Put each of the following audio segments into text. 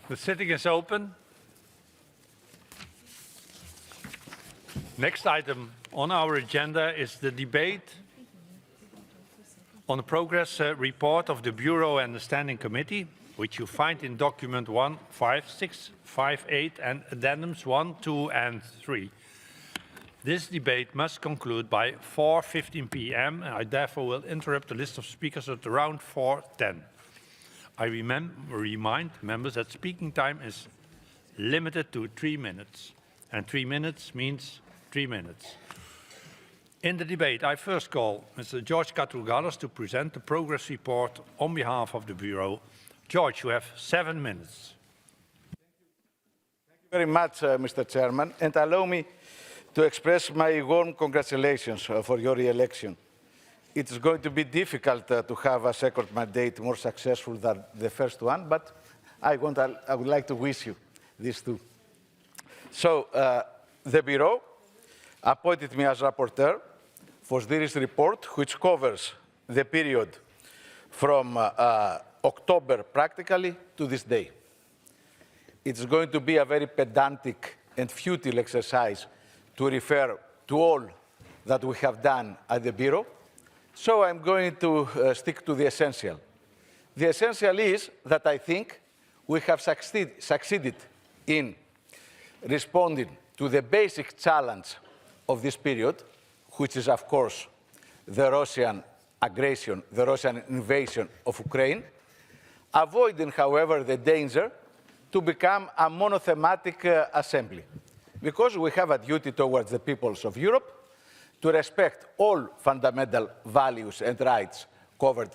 The sitting is open. Next item on our agenda is the debate on the progress report of the Bureau and the Standing Committee, which you find in document 15658 and addendums 1, 2 and 3. This debate must conclude by 4:15 p.m. and I therefore will interrupt the list of speakers at around 4:10. I remind members that speaking time is limited to 3 minutes, and 3 minutes means 3 minutes. In the debate, I first call Mr. George Katrougalis to present the progress report on behalf of the Bureau. George, you have 7 minutes. Thank you very much, Mr. Chairman, and allow me to express my warm congratulations for your re-election. It's going to be difficult to have a second mandate more successful than the first one, but I would like to wish you this too. So, the Bureau appointed me as rapporteur for this report, which covers the period from October practically to this day. It's going to be a very pedantic and futile exercise to refer to all that we have done at the Bureau. So I'm going to stick to the essential. The essential is that I think we have succeeded in responding to the basic challenge of this period, which is, of course, the Russian aggression, the Russian invasion of Ukraine, avoiding, however, the danger to become a monothematic assembly, because we have a duty towards the peoples of Europe to respect all fundamental values and rights covered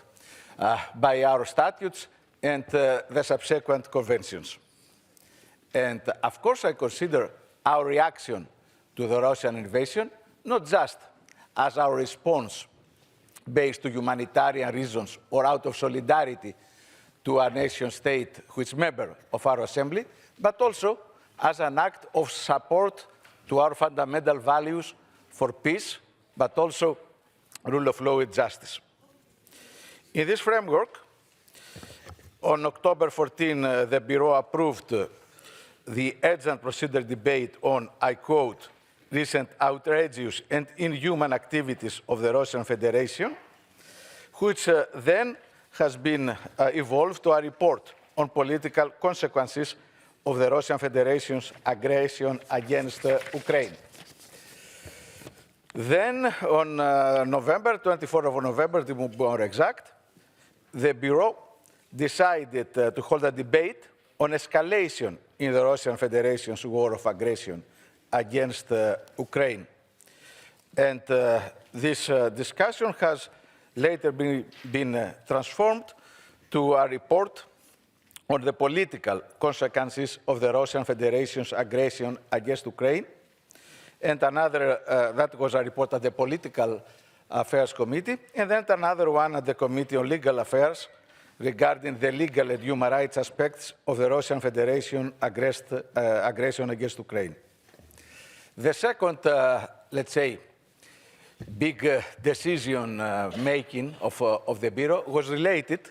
by our statutes and the subsequent conventions. And of course, I consider our reaction to the Russian invasion not just as our response based on humanitarian reasons or out of solidarity to a nation state which is a member of our assembly, but also as an act of support to our fundamental values for peace, but also rule of law and justice. In this framework, on October 14, the Bureau approved the urgent procedure debate on, I quote, recent outrageous and inhuman activities of the Russian Federation, which then has been evolved to a report on political consequences of the Russian Federation's aggression against Ukraine. Then, on November, 24th of November, to be more exact, the Bureau decided to hold a debate on escalation in the Russian Federation's war of aggression against Ukraine. And this discussion has later been transformed to a report on the political consequences of the Russian Federation's aggression against Ukraine, and another, that was a report at the Political Affairs Committee, and then another one at the Committee on Legal Affairs regarding the legal and human rights aspects of the Russian Federation aggression against Ukraine. The second, let's say, big decision making of the Bureau was related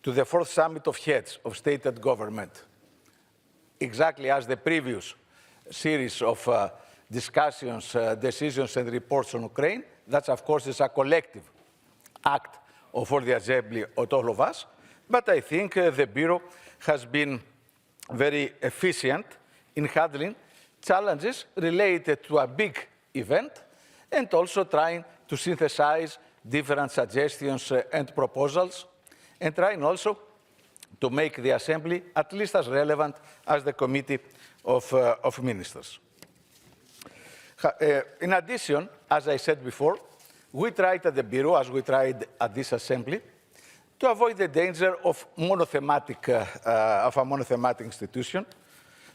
to the fourth summit of heads of state and government. Exactly as the previous series of discussions, decisions and reports on Ukraine, that of course is a collective act of all the assembly of all of us, but I think the Bureau has been very efficient in handling challenges related to a big event and also trying to synthesize different suggestions and proposals and trying also to make the Assembly at least as relevant as the Committee of Ministers. In addition, as I said before, we tried at the Bureau, as we tried at this Assembly, to avoid the danger of a monothematic institution.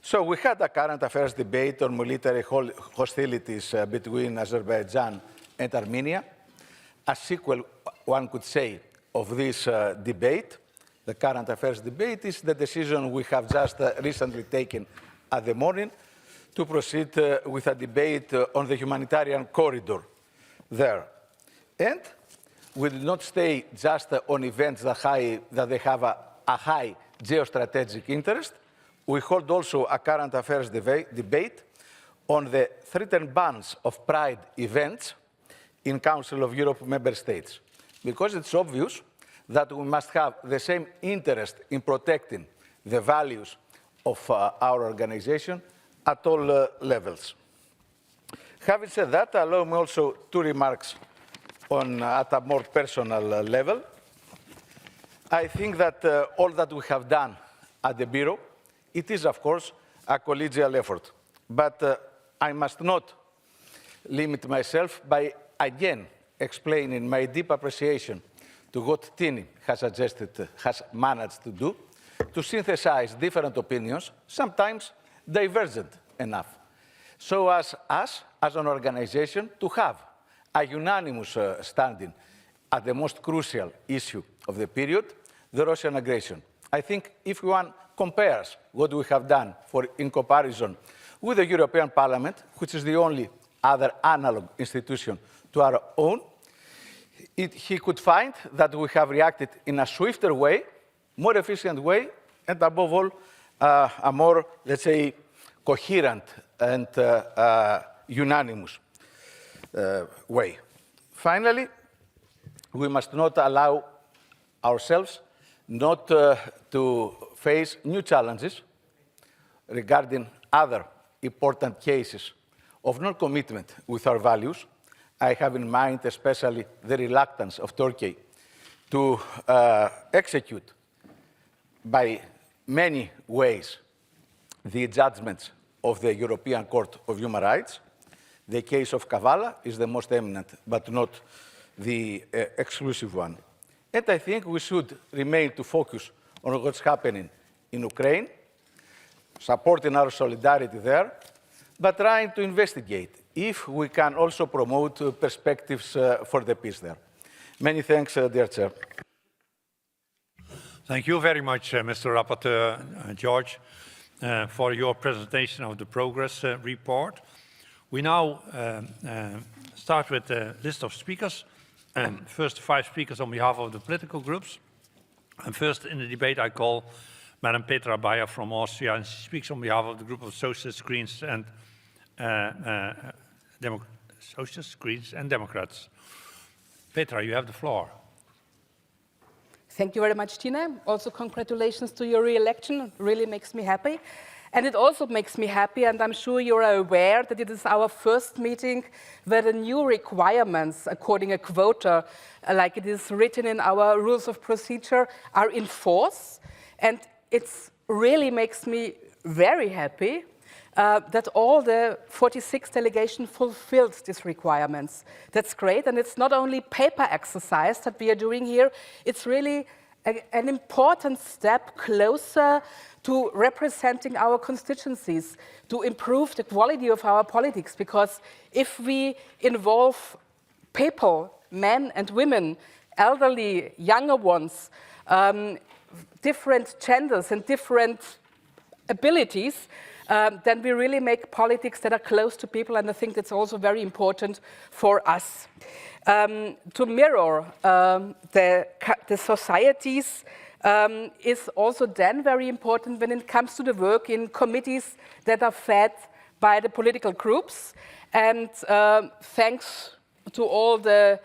So we had a current affairs debate on military hostilities between Azerbaijan and Armenia, a sequel, one could say, of this debate. The current affairs debate is the decision we have just recently taken at the morning to proceed with a debate on the humanitarian corridor there. And we did not stay just on events that they have a high geostrategic interest. We hold also a current affairs debate on the threatened bans of pride events in Council of Europe member states, because it's obvious that we must have the same interest in protecting the values of our organization at all levels. Having said that, allow me also 2 remarks at a more personal level. I think that all that we have done at the Bureau, it is, of course, a collegial effort. But I must not limit myself by, again, explaining my deep appreciation to what Tini has managed to do, to synthesize different opinions, sometimes divergent enough, so as us, as an organization, to have a unanimous standing at the most crucial issue of the period, the Russian aggression. I think if one compares what we have done in comparison with the European Parliament, which is the only other analog institution to our own, he could find that we have reacted in a swifter way, more efficient way, and above all, a more, let's say, coherent and unanimous way. Finally, we must not allow ourselves not to face new challenges regarding other important cases of non-commitment with our values. I have in mind especially the reluctance of Turkey to execute by many ways the judgments of the European Court of Human Rights. The case of Kavala is the most eminent, but not the exclusive one. And I think we should remain to focus on what's happening in Ukraine, supporting our solidarity there, but trying to investigate if we can also promote perspectives for the peace there. Many thanks, dear Chair. Thank you very much, Mr. Rapporteur George, for your presentation of the progress report. We now start with the list of speakers. First, 5 speakers on behalf of the political groups. And first in the debate, I call Madam Petra Bayer from Austria, and she speaks on behalf of the group of Socialists, Greens, and Democrats. Petra, you have the floor. Thank you very much, Tina. Also, congratulations to your re-election. It really makes me happy. And it also makes me happy, and I'm sure you're aware that it is our first meeting where the new requirements, according to a quota, like it is written in our rules of procedure, are in force. And it really makes me very happy that all the 46 delegations fulfilled these requirements. That's great, and it's not only paper exercise that we are doing here, it's really an important step closer to representing our constituencies, to improve the quality of our politics, because if we involve people, men and women, elderly, younger ones, different genders and different abilities, then we really make politics that are close to people, and I think that's also very important for us. To mirror the societies is also then very important when it comes to the work in committees that are fed by the political groups. And thanks to all the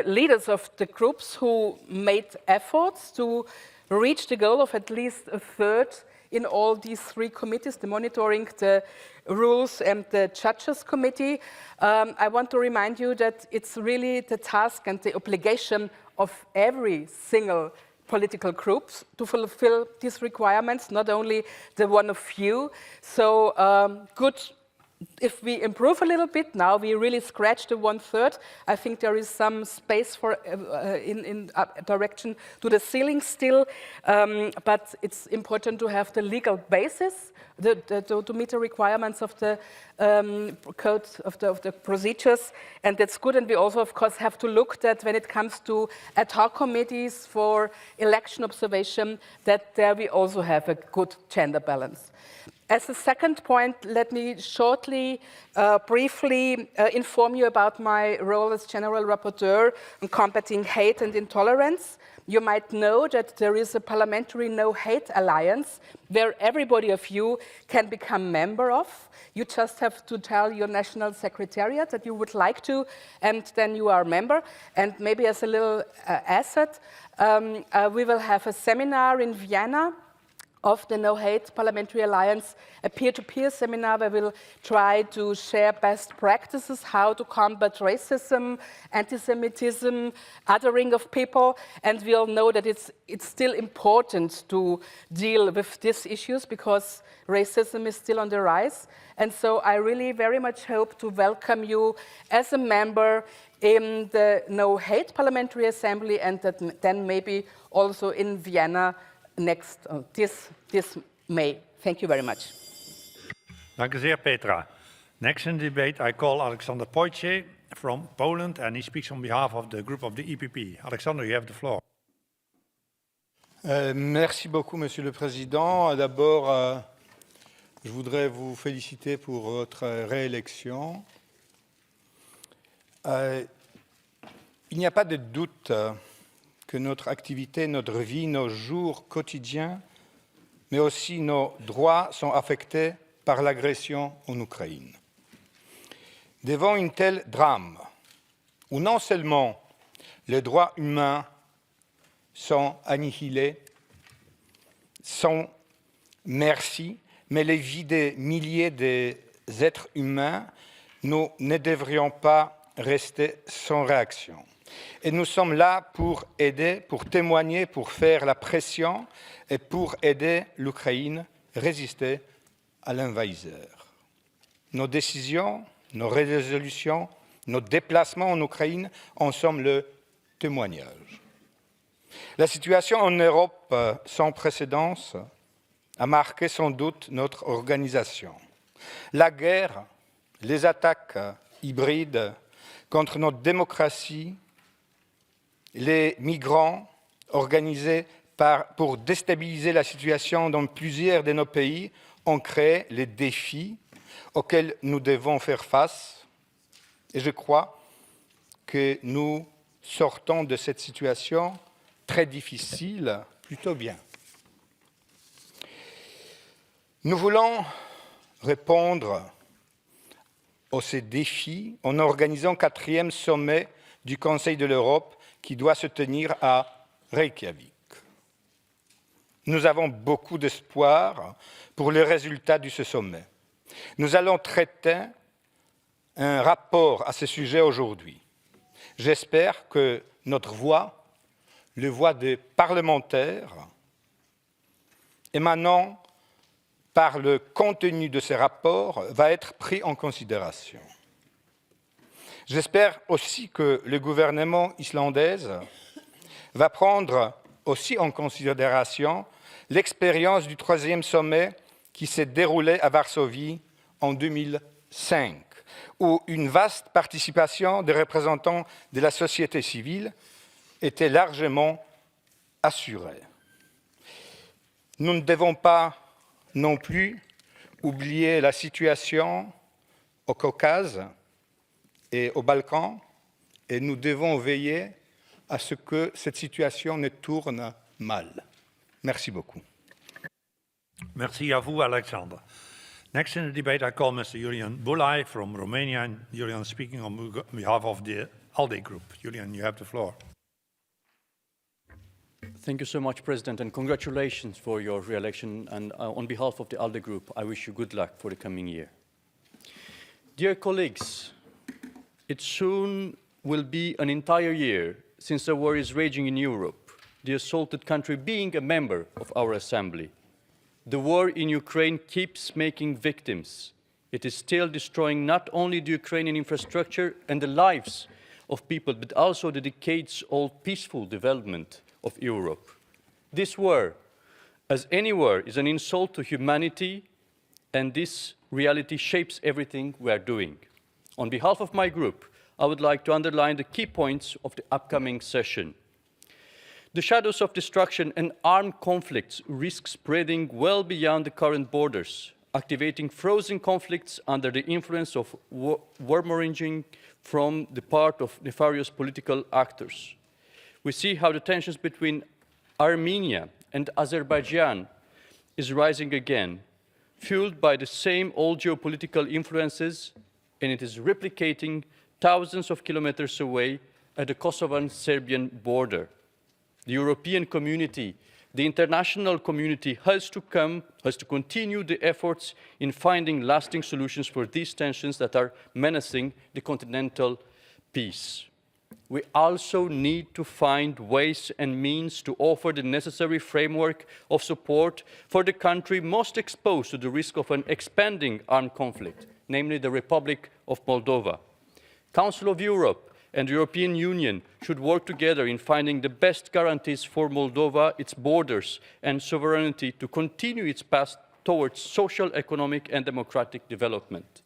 leaders of the groups who made efforts to reach the goal of at least a third in all these 3 committees, the monitoring, the rules, and the judges committee. I want to remind you that it's really the task and the obligation of every single political group to fulfill these requirements, not only the one of you. So good. If we improve a little bit now, we really scratch the 1/3. I think there is some space for in direction to the ceiling still, but it's important to have the legal basis to meet the requirements of the code of the procedures, and that's good. And we also, of course, have to look that when it comes to ad hoc committees for election observation, that there we also have a good gender balance. As a second point, let me shortly, briefly inform you about my role as General Rapporteur on combating hate and intolerance. You might know that there is a parliamentary no-hate alliance where everybody of you can become member of. You just have to tell your national secretariat that you would like to, and then you are a member. And maybe as a little asset, we will have a seminar in Vienna of the No Hate Parliamentary Alliance, a peer-to-peer seminar where we'll try to share best practices, how to combat racism, anti-Semitism, othering of people, and we all know that it's still important to deal with these issues because racism is still on the rise. And so I really very much hope to welcome you as a member in the No Hate Parliamentary Assembly and that then maybe also in Vienna this May. Thank you very much. Dank u zeer, Petra. Next in the debate, I call Alexander Pojce from Poland, and he speaks on behalf of the group of the EPP. Alexander, you have the floor. Merci beaucoup, Monsieur le Président. D'abord, je voudrais vous féliciter pour votre réélection. Il n'y a pas de doute que notre activité, notre vie, nos jours quotidiens, mais aussi nos droits sont affectés par l'agression en Ukraine. Devant une telle drame, où non seulement les droits humains sont annihilés, sans merci, mais les vies des milliers d'êtres humains, nous ne devrions pas rester sans réaction. Et nous sommes là pour aider, pour témoigner, pour faire la pression et pour aider l'Ukraine à résister à l'envahisseur. Nos décisions, nos résolutions, nos déplacements en Ukraine en sont le témoignage. La situation en Europe sans précédent a marqué sans doute notre organisation. La guerre, les attaques hybrides contre notre démocratie, les migrants organisés pour déstabiliser la situation dans plusieurs de nos pays ont créé les défis auxquels nous devons faire face. Et je crois que nous sortons de cette situation très difficile plutôt bien. Nous voulons répondre à ces défis en organisant le 4e sommet du Conseil de l'Europe qui doit se tenir à Reykjavik. Nous avons beaucoup d'espoir pour les résultats de ce sommet. Nous allons traiter un rapport à ce sujet aujourd'hui. J'espère que notre voix, la voix des parlementaires, émanant par le contenu de ce rapport, va être pris en considération. J'espère aussi que le gouvernement islandais va prendre aussi en considération l'expérience du 3e sommet qui s'est déroulé à Varsovie en 2005, où une vaste participation des représentants de la société civile était largement assurée. Nous ne devons pas non plus oublier la situation au Caucase et aux Balkans, et nous devons veiller à ce que cette situation ne tourne mal. Merci beaucoup. Merci à vous, Alexander. Next in the debate, I call Mr. Julian Bulai from Romania, and Julian speaking on behalf of the ALDE group. Julian, you have the floor. Thank you so much, President, and congratulations for your re-election. And on behalf of the ALDE group, I wish you good luck for the coming year. Dear colleagues, it soon will be an entire year since the war is raging in Europe, the assaulted country being a member of our Assembly. The war in Ukraine keeps making victims. It is still destroying not only the Ukrainian infrastructure and the lives of people, but also the decades-old peaceful development of Europe. This war, as any war, is an insult to humanity, and this reality shapes everything we are doing. On behalf of my group, I would like to underline the key points of the upcoming session. The shadows of destruction and armed conflicts risk spreading well beyond the current borders. activating frozen conflicts under the influence of warmongering from the part of nefarious political actors. We see how the tensions between Armenia and Azerbaijan is rising again, fueled by the same old geopolitical influences, and it is replicating thousands of kilometers away at the Kosovan-Serbian border. The European community, the international community has to continue the efforts in finding lasting solutions for these tensions that are menacing the continental peace. We also need to find ways and means to offer the necessary framework of support for the country most exposed to the risk of an expanding armed conflict, namely the Republic of Moldova. Council of Europe and the European Union should work together in finding the best guarantees for Moldova, its borders and sovereignty to continue its path towards social, economic and democratic development.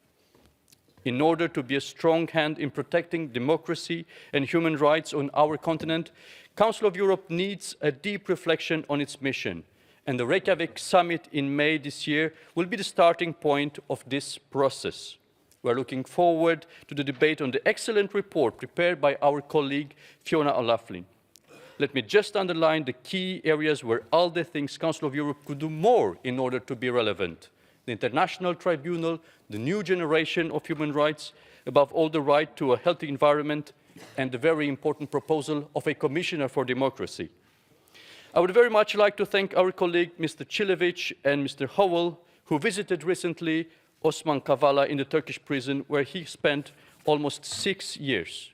In order to be a strong hand in protecting democracy and human rights on our continent, Council of Europe needs a deep reflection on its mission, and the Reykjavik summit in May this year will be the starting point of this process. We are looking forward to the debate on the excellent report prepared by our colleague Fiona O'Loughlin. Let me just underline the key areas where ALDE thinks Council of Europe could do more in order to be relevant. The International Tribunal, the new generation of human rights, above all the right to a healthy environment, and the very important proposal of a Commissioner for Democracy. I would very much like to thank our colleague Mr. Cilevic and Mr. Howell, who visited recently Osman Kavala in the Turkish prison, where he spent almost 6 years.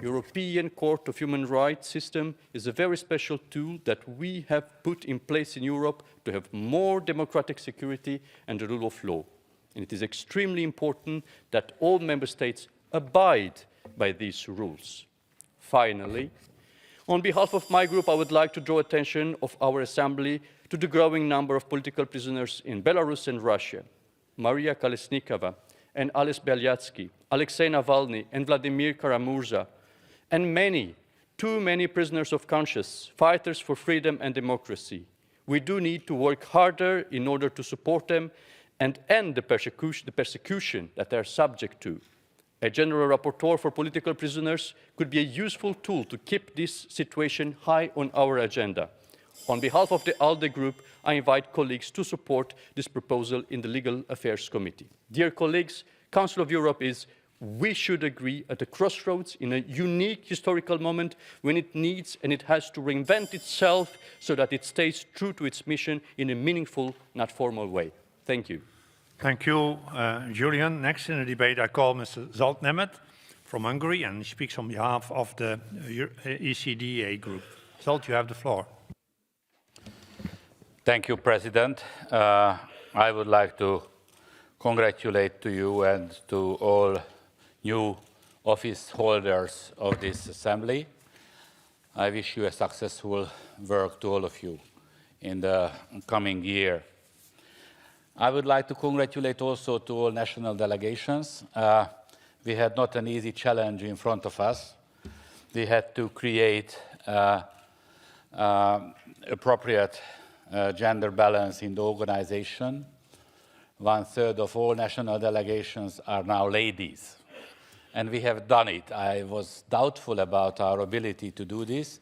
European Court of Human Rights system is a very special tool that we have put in place in Europe to have more democratic security and the rule of law. And it is extremely important that all member states abide by these rules. Finally, on behalf of my group, I would like to draw attention of our Assembly to the growing number of political prisoners in Belarus and Russia. Maria Kolesnikova and Ales Belyatsky, Alexei Navalny and Vladimir Kara-Murza, and many, too many prisoners of conscience, fighters for freedom and democracy. We do need to work harder in order to support them and end the persecution that they are subject to. A general rapporteur for political prisoners could be a useful tool to keep this situation high on our agenda. On behalf of the ALDE group, I invite colleagues to support this proposal in the Legal Affairs Committee. Dear colleagues, Council of Europe we should agree at a crossroads in a unique historical moment when it needs and it has to reinvent itself so that it stays true to its mission in a meaningful, not formal way. Thank you. Thank you, Julian. Next in the debate, I call Mr. Zalt Nemeth from Hungary, and he speaks on behalf of the ECDA group. Zalt, you have the floor. Thank you, President. I would like to congratulate to you and to all new office holders of this Assembly. I wish you a successful work to all of you in the coming year. I would like to congratulate also to all national delegations. We had not an easy challenge in front of us. We had to create appropriate gender balance in the organization. 1/3 of all national delegations are now ladies. And we have done it. I was doubtful about our ability to do this,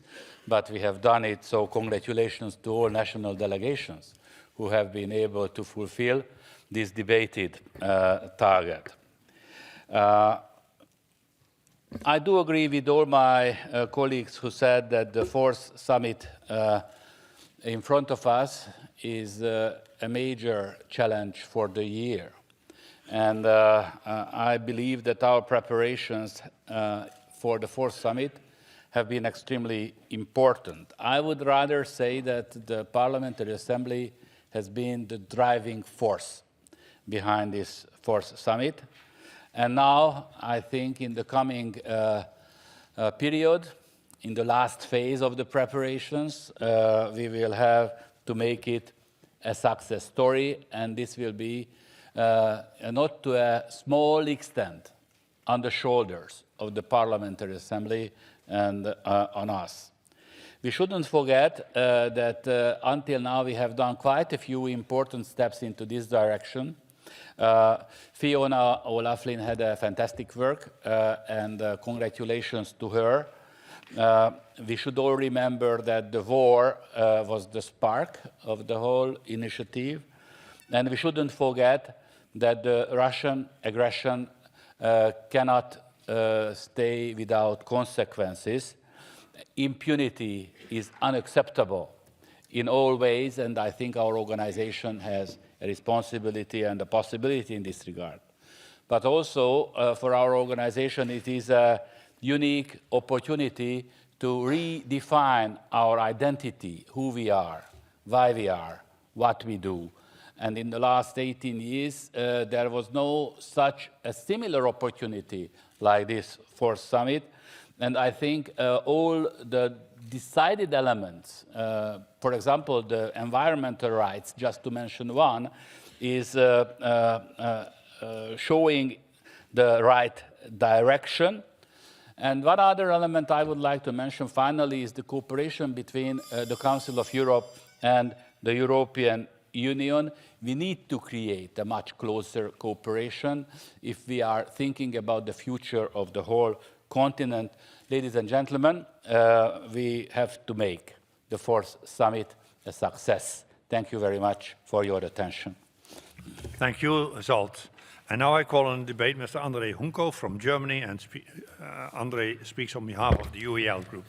but we have done it, so congratulations to all national delegations who have been able to fulfill this debated target. I do agree with all my colleagues who said that the fourth summit in front of us is a major challenge for the year. And I believe that our preparations for the fourth summit have been extremely important. I would rather say that the Parliamentary Assembly has been the driving force behind this fourth summit. And now, I think in the coming period, in the last phase of the preparations, we will have to make it a success story, and this will be not to a small extent on the shoulders of the Parliamentary Assembly and on us. We shouldn't forget that until now we have done quite a few important steps into this direction. Fiona O'Loughlin had a fantastic work, and congratulations to her. We should all remember that the war was the spark of the whole initiative, and we shouldn't forget that the Russian aggression cannot stay without consequences. Impunity is unacceptable in all ways, and I think our organization has a responsibility and a possibility in this regard. But also, for our organization, it is a unique opportunity to redefine our identity, who we are, why we are, what we do. And in the last 18 years, there was no such a similar opportunity like this fourth summit. And I think all the decided elements, for example, the environmental rights, just to mention one, is showing the right direction. And one other element I would like to mention finally is the cooperation between the Council of Europe and the European Union. We need to create a much closer cooperation if we are thinking about the future of the whole continent. Ladies and gentlemen, we have to make the fourth summit a success. Thank you very much for your attention. Thank you, Zsolt. And now I call on debate Mr. André Hunko from Germany, and André speaks on behalf of the UEL group.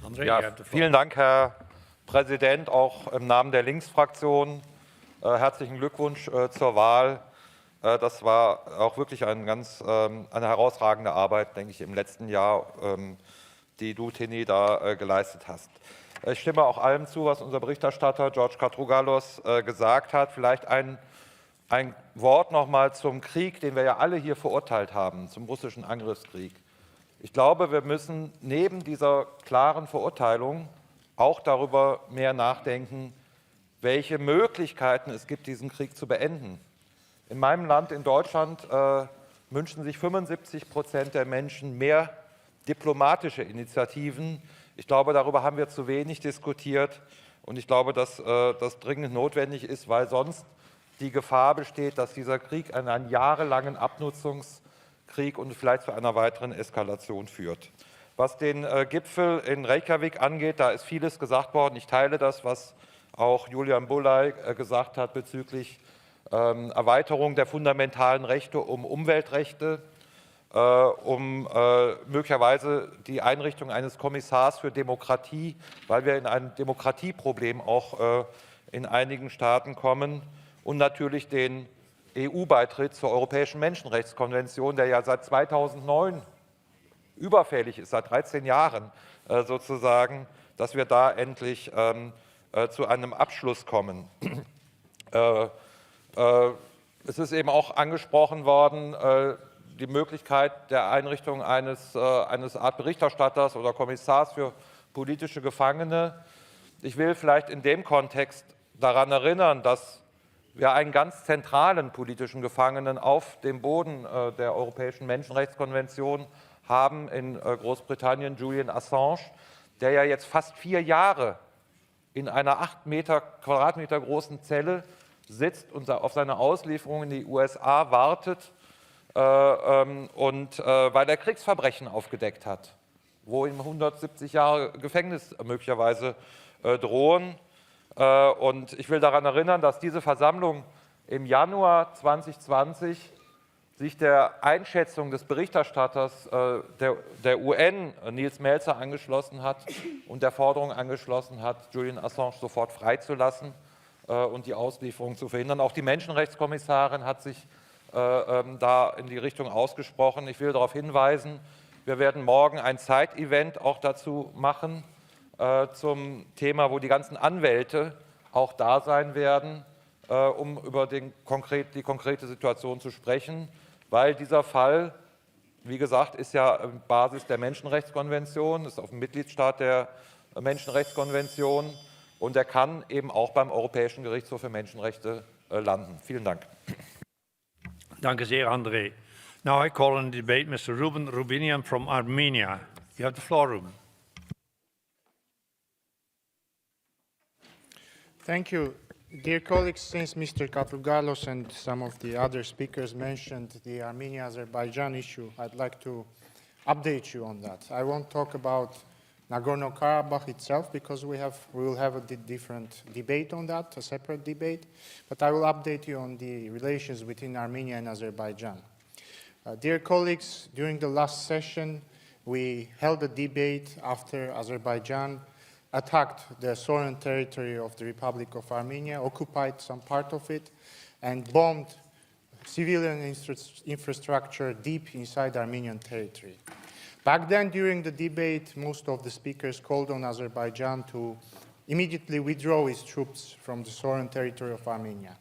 André, ja, you have the floor. vielen Dank, Herr Präsident, auch im Namen der Linksfraktion. Herzlichen Glückwunsch zur Wahl. Das war auch wirklich eine herausragende Arbeit, denke ich, im letzten Jahr, die du, Tini, da geleistet hast. Ich stimme auch allem zu, was unser Berichterstatter George Katrougalos gesagt hat. Vielleicht ein Wort nochmal zum Krieg, den wir ja alle hier verurteilt haben, zum russischen Angriffskrieg. Ich glaube, wir müssen neben dieser klaren Verurteilung auch darüber mehr nachdenken, welche Möglichkeiten es gibt, diesen Krieg zu beenden. In meinem Land, in Deutschland, wünschen sich 75% der Menschen mehr diplomatische Initiativen. Ich glaube, darüber haben wir zu wenig diskutiert, und ich glaube, dass das dringend notwendig ist, weil sonst die Gefahr besteht, dass dieser Krieg einen jahrelangen Abnutzungskrieg und vielleicht zu einer weiteren Eskalation führt. Was den Gipfel in Reykjavik angeht, da ist vieles gesagt worden. Ich teile das, was auch Julian Bulay gesagt hat bezüglich Erweiterung der fundamentalen Rechte um Umweltrechte, um möglicherweise die Einrichtung eines Kommissars für Demokratie, weil wir in ein Demokratieproblem auch in einigen Staaten kommen, und natürlich den EU-Beitritt zur Europäischen Menschenrechtskonvention, der ja seit 2009 überfällig ist, seit 13 Jahren sozusagen, dass wir da endlich zu einem Abschluss kommen. Es ist eben auch angesprochen worden, die Möglichkeit der Einrichtung eines Art Berichterstatters oder Kommissars für politische Gefangene. Ich will vielleicht in dem Kontext daran erinnern, dass wir einen ganz zentralen politischen Gefangenen auf dem Boden der Europäischen Menschenrechtskonvention haben in Großbritannien, Julian Assange, der ja jetzt fast 4 Jahre in einer 8 Quadratmeter großen Zelle sitzt und auf seine Auslieferung in die USA wartet, weil er Kriegsverbrechen aufgedeckt hat, wo ihm 170 Jahre Gefängnis möglicherweise drohen. Und ich will daran erinnern, dass diese Versammlung im Januar 2020 sich der Einschätzung des Berichterstatters der UN, Nils Melzer, angeschlossen hat und der Forderung angeschlossen hat, Julian Assange sofort freizulassen und die Auslieferung zu verhindern. Auch die Menschenrechtskommissarin hat sich da in die Richtung ausgesprochen. Ich will darauf hinweisen, wir werden morgen ein Zeitevent auch dazu machen, zum Thema, wo die ganzen Anwälte auch da sein werden, um über die konkrete Situation zu sprechen, weil dieser Fall, wie gesagt, ist ja Basis der Menschenrechtskonvention, ist auf dem Mitgliedstaat der Menschenrechtskonvention, und er kann eben auch beim Europäischen Gerichtshof für Menschenrechte landen. Vielen Dank. Danke sehr, André. Now I call on debate Mr. Ruben Rubinian from Armenia. You have the floor, Ruben. Thank you. Dear colleagues, since Mr. Katrougalos and some of the other speakers mentioned the Armenia-Azerbaijan issue, I'd like to update you on that. I won't talk about Nagorno-Karabakh itself because we will have a different debate on that, a separate debate, but I will update you on the relations between Armenia and Azerbaijan. Dear colleagues, during the last session, we held a debate after Azerbaijan attacked the sovereign territory of the Republic of Armenia, occupied some part of it, and bombed civilian infrastructure deep inside Armenian territory. Back then, during the debate, most of the speakers called on Azerbaijan to immediately withdraw its troops from the sovereign territory of Armenia.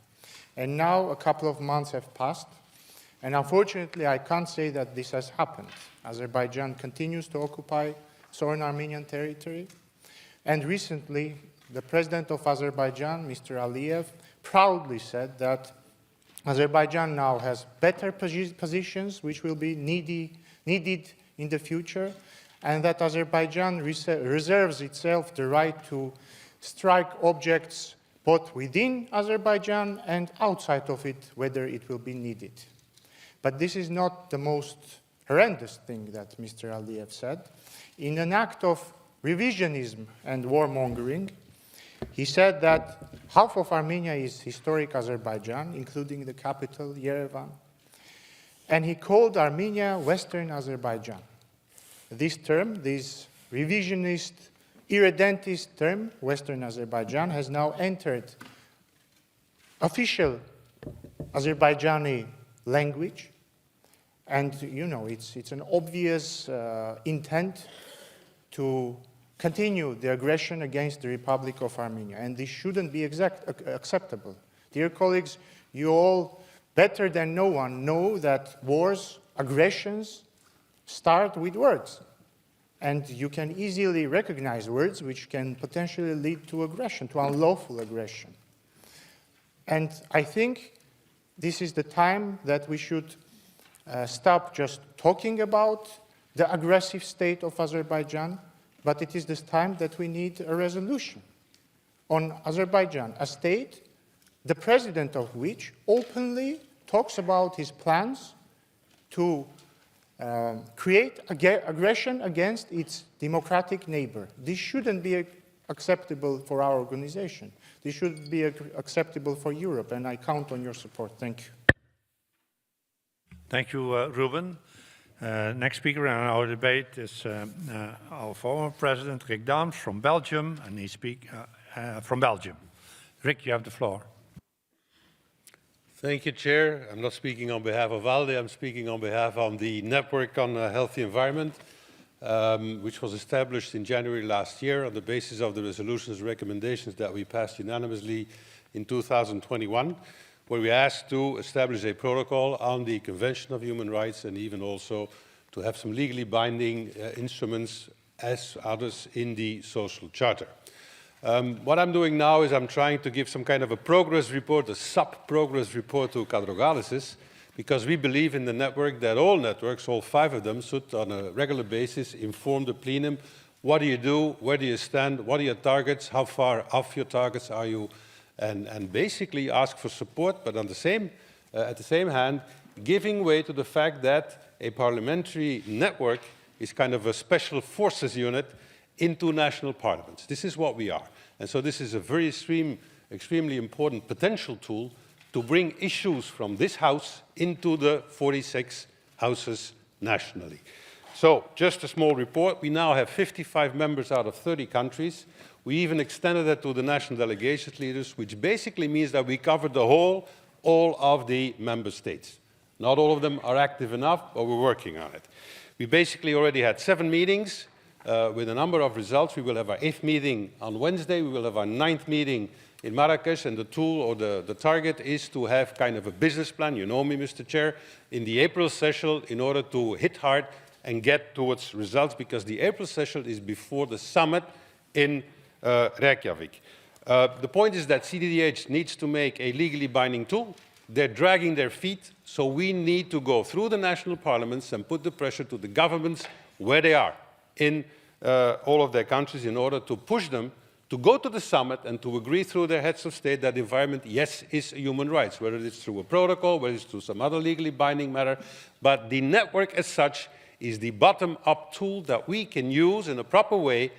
And now, a couple of months have passed, and unfortunately, I can't say that this has happened. Azerbaijan continues to occupy sovereign Armenian territory. And recently, the president of Azerbaijan, Mr. Aliyev, proudly said that Azerbaijan now has better positions which will be needed in the future, and that Azerbaijan reserves itself the right to strike objects both within Azerbaijan and outside of it, whether it will be needed. But this is not the most horrendous thing that Mr. Aliyev said. In an act of revisionism and warmongering, he said that half of Armenia is historic Azerbaijan, including the capital, Yerevan, and he called Armenia Western Azerbaijan. This term, this revisionist, irredentist term, Western Azerbaijan, has now entered official Azerbaijani language, and you know, it's an obvious intent to continue the aggression against the Republic of Armenia, and this shouldn't be acceptable. Dear colleagues, you all, better than no one, know that wars, aggressions, start with words. And you can easily recognize words which can potentially lead to aggression, to unlawful aggression. And I think this is the time that we should stop just talking about the aggressive state of Azerbaijan, but it is this time that we need a resolution on Azerbaijan, a state, the president of which openly talks about his plans to create aggression against its democratic neighbor. This shouldn't be acceptable for our organization. This should be acceptable for Europe, and I count on your support. Thank you. Thank you, Ruben. Next speaker in our debate is our former president, Rick Daams from Belgium, and he speaks from Belgium. Rick, you have the floor. Thank you, Chair. I'm not speaking on behalf of ALDE, I'm speaking on behalf of the Network on a Healthy Environment, which was established in January last year on the basis of the resolutions and recommendations that we passed unanimously in 2021, where we asked to establish a protocol on the Convention of Human Rights and even also to have some legally binding instruments as others in the Social Charter. What I'm doing now is I'm trying to give some kind of a progress report, a sub-progress report to Katrougalis, because we believe in the network that all networks, all 5 of them, should on a regular basis inform the plenum. What do you do? Where do you stand? What are your targets? How far off your targets are you? And basically ask for support, but at the same hand, giving way to the fact that a parliamentary network is kind of a special forces unit into national parliaments. This is what we are. And so this is a very extremely important potential tool to bring issues from this House into the 46 houses nationally. So just a small report. We now have 55 members out of 30 countries. We even extended it to the national delegations leaders, which basically means that we cover all of the member states. Not all of them are active enough, but we're working on it. We basically already had 7 meetings with a number of results. We will have our 8th meeting on Wednesday. We will have our 9th meeting in Marrakesh, and the tool or the target is to have kind of a business plan, you know me, Mr. Chair, in the April session in order to hit hard and get towards results, because the April session is before the summit in Reykjavik. The point is that CDDH needs to make a legally binding tool. They're dragging their feet, so we need to go through the national parliaments and put the pressure to the governments where they are in all of their countries in order to push them to go to the summit and to agree through their heads of state that environment, yes, is a human right, whether it's through a protocol, whether it's through some other legally binding matter. But the network as such is the bottom-up tool that we can use in a proper way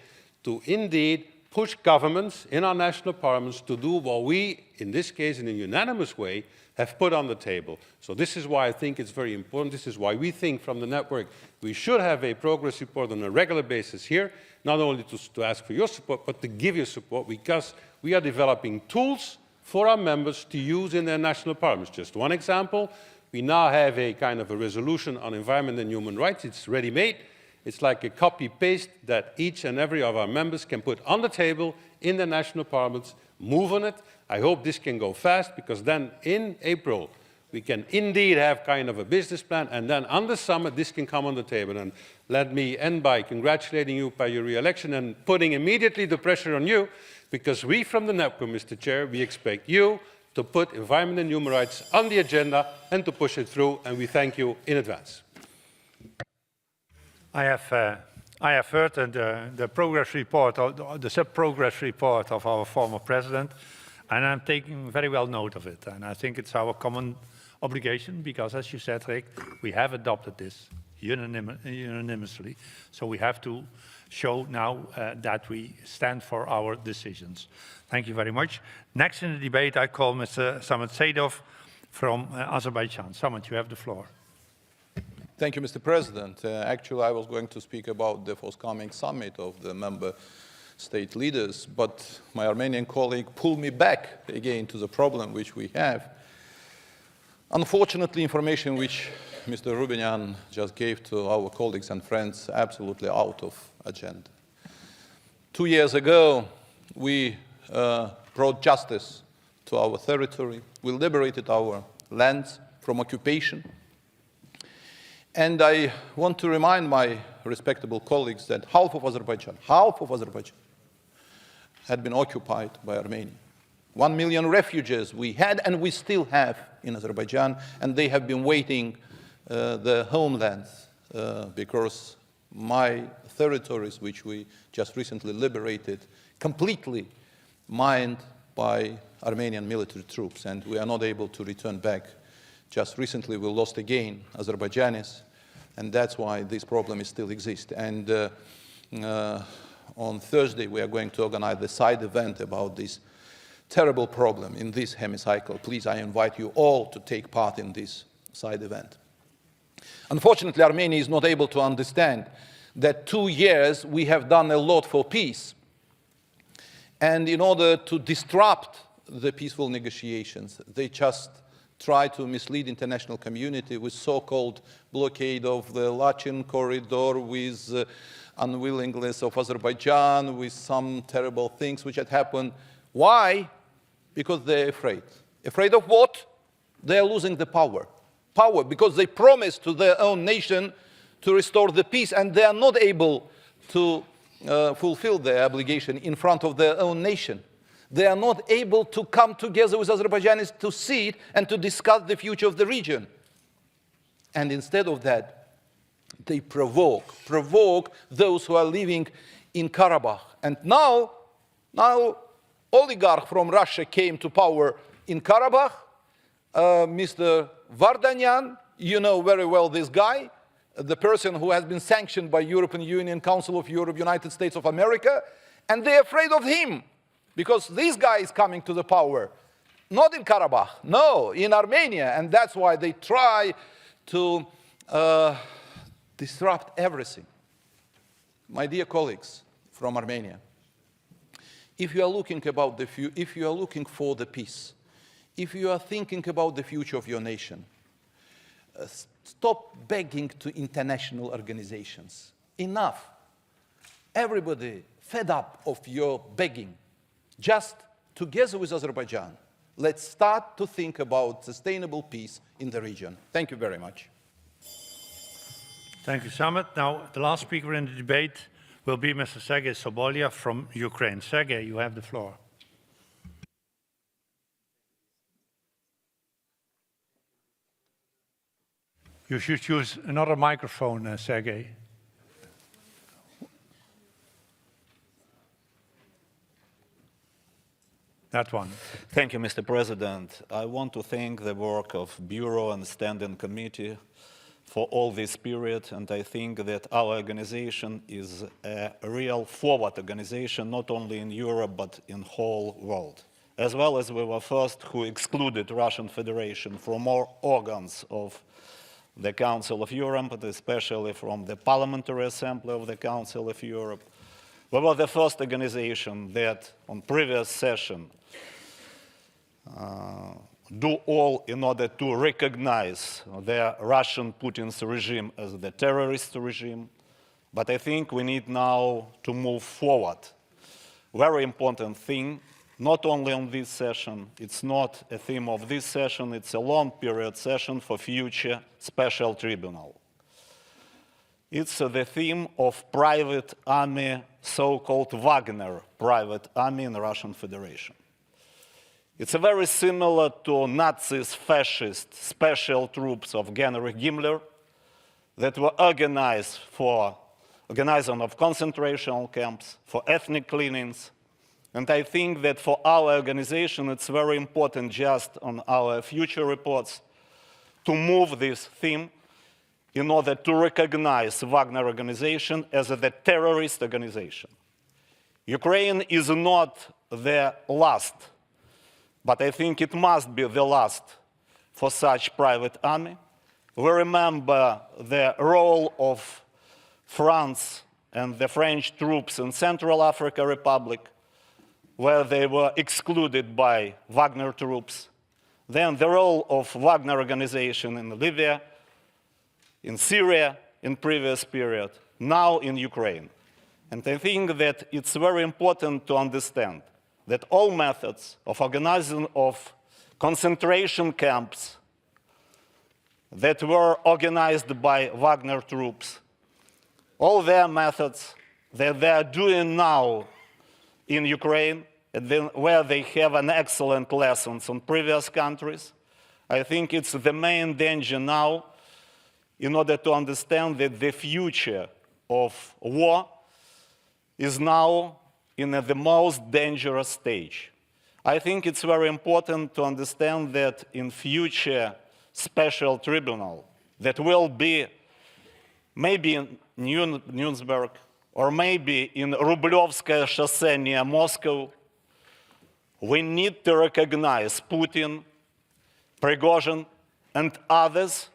to indeed push governments in our national parliaments to do what we, in this case, in a unanimous way, have put on the table. So this is why I think it's very important. This is why we think from the network we should have a progress report on a regular basis here, not only to ask for your support, but to give you support, because we are developing tools for our members to use in their national parliaments. Just one example, we now have a kind of a resolution on environment and human rights. It's ready-made. It's like a copy-paste that each and every of our members can put on the table in their national parliaments, move on it. I hope this can go fast, because then in April, we can indeed have kind of a business plan, and then on the summit, this can come on the table. And let me end by congratulating you by your re-election and putting immediately the pressure on you, because we from the NEPCO, Mr. Chair, we expect you to put environment and human rights on the agenda and to push it through, and we thank you in advance. I have heard the progress report, the sub-progress report of our former president, and I'm taking very well note of it. And I think it's our common obligation, because as you said, Rick, we have adopted this unanimously. So we have to show now that we stand for our decisions. Thank you very much. Next in the debate, I call Mr. Samet Seydov from Azerbaijan. Samet, you have the floor. Thank you, Mr. President. Actually, I was going to speak about the forthcoming summit of the member state leaders, but my Armenian colleague pulled me back again to the problem which we have. Unfortunately, information which Mr. Rubinian just gave to our colleagues and friends absolutely out of agenda. 2 years ago, we brought justice to our territory. We liberated our lands from occupation. And I want to remind my respectable colleagues that half of Azerbaijan had been occupied by Armenia. 1 million refugees we had and we still have in Azerbaijan, and they have been waiting their homelands because my territories, which we just recently liberated, completely mined by Armenian military troops, and we are not able to return back. Just recently we lost again Azerbaijanis, and that's why this problem still exists. And on Thursday we are going to organize the side event about this terrible problem in this hemicycle. Please, I invite you all to take part in this side event. Unfortunately, Armenia is not able to understand that 2 years we have done a lot for peace. And in order to disrupt the peaceful negotiations, they just try to mislead international community with so-called blockade of the Lachin corridor, with unwillingness of Azerbaijan, with some terrible things which had happened. Why? Because they're afraid. Afraid of what? They're losing the power. Power, because they promised to their own nation to restore the peace, and they are not able to fulfill their obligation in front of their own nation. They are not able to come together with Azerbaijanis to see it and to discuss the future of the region. And instead of that, they provoke those who are living in Karabakh. And now oligarch from Russia came to power in Karabakh, Mr. Vardanyan, you know very well this guy, the person who has been sanctioned by European Union, Council of Europe, United States of America, and they're afraid of him because this guy is coming to the power, not in Karabakh, no, in Armenia, and that's why they try to disrupt everything. My dear colleagues from Armenia, if you are looking for the peace, if you are thinking about the future of your nation, stop begging to international organizations. Enough. Everybody fed up of your begging. Just together with Azerbaijan, let's start to think about sustainable peace in the region. Thank you very much. Thank you, Samet. Now, the last speaker in the debate will be Mr. Sergei Sobolia from Ukraine. Sergei, you have the floor. You should use another microphone, Sergei. That one. Thank you, Mr. President. I want to thank the work of Bureau and Standing Committee for all this period, and I think that our organization is a real forward organization, not only in Europe, but in whole world. As well as we were first who excluded Russian Federation from all organs of the Council of Europe, but especially from the Parliamentary Assembly of the Council of Europe. We were the first organization that, on previous session, do all in order to recognize the Russian Putin's regime as the terrorist regime. But I think we need now to move forward. Very important thing, not only on this session, it's not a theme of this session, it's a long period session for future special tribunal. It's the theme of private army, so-called Wagner private army in the Russian Federation. It's very similar to Nazis, fascist special troops of Heinrich Himmler that were organized for organizing of concentration camps, for ethnic cleanings. And I think that for our organization, it's very important just on our future reports to move this theme in order to recognize Wagner organization as the terrorist organization. Ukraine is not the last, but I think it must be the last for such private army. We remember the role of France and the French troops in Central African Republic, where they were excluded by Wagner troops. Then the role of Wagner organization in Libya, in Syria in previous period, now in Ukraine. And I think that it's very important to understand that all methods of organizing of concentration camps that were organized by Wagner troops, all their methods that they are doing now in Ukraine, and then where they have an excellent lessons on previous countries, I think it's the main danger now in order to understand that the future of war is now in the most dangerous stage. I think it's very important to understand that in future special tribunal that will be maybe in Nuremberg or maybe in Rublyovskaya Chaussee near Moscow, we need to recognize Putin, Prigozhin, and others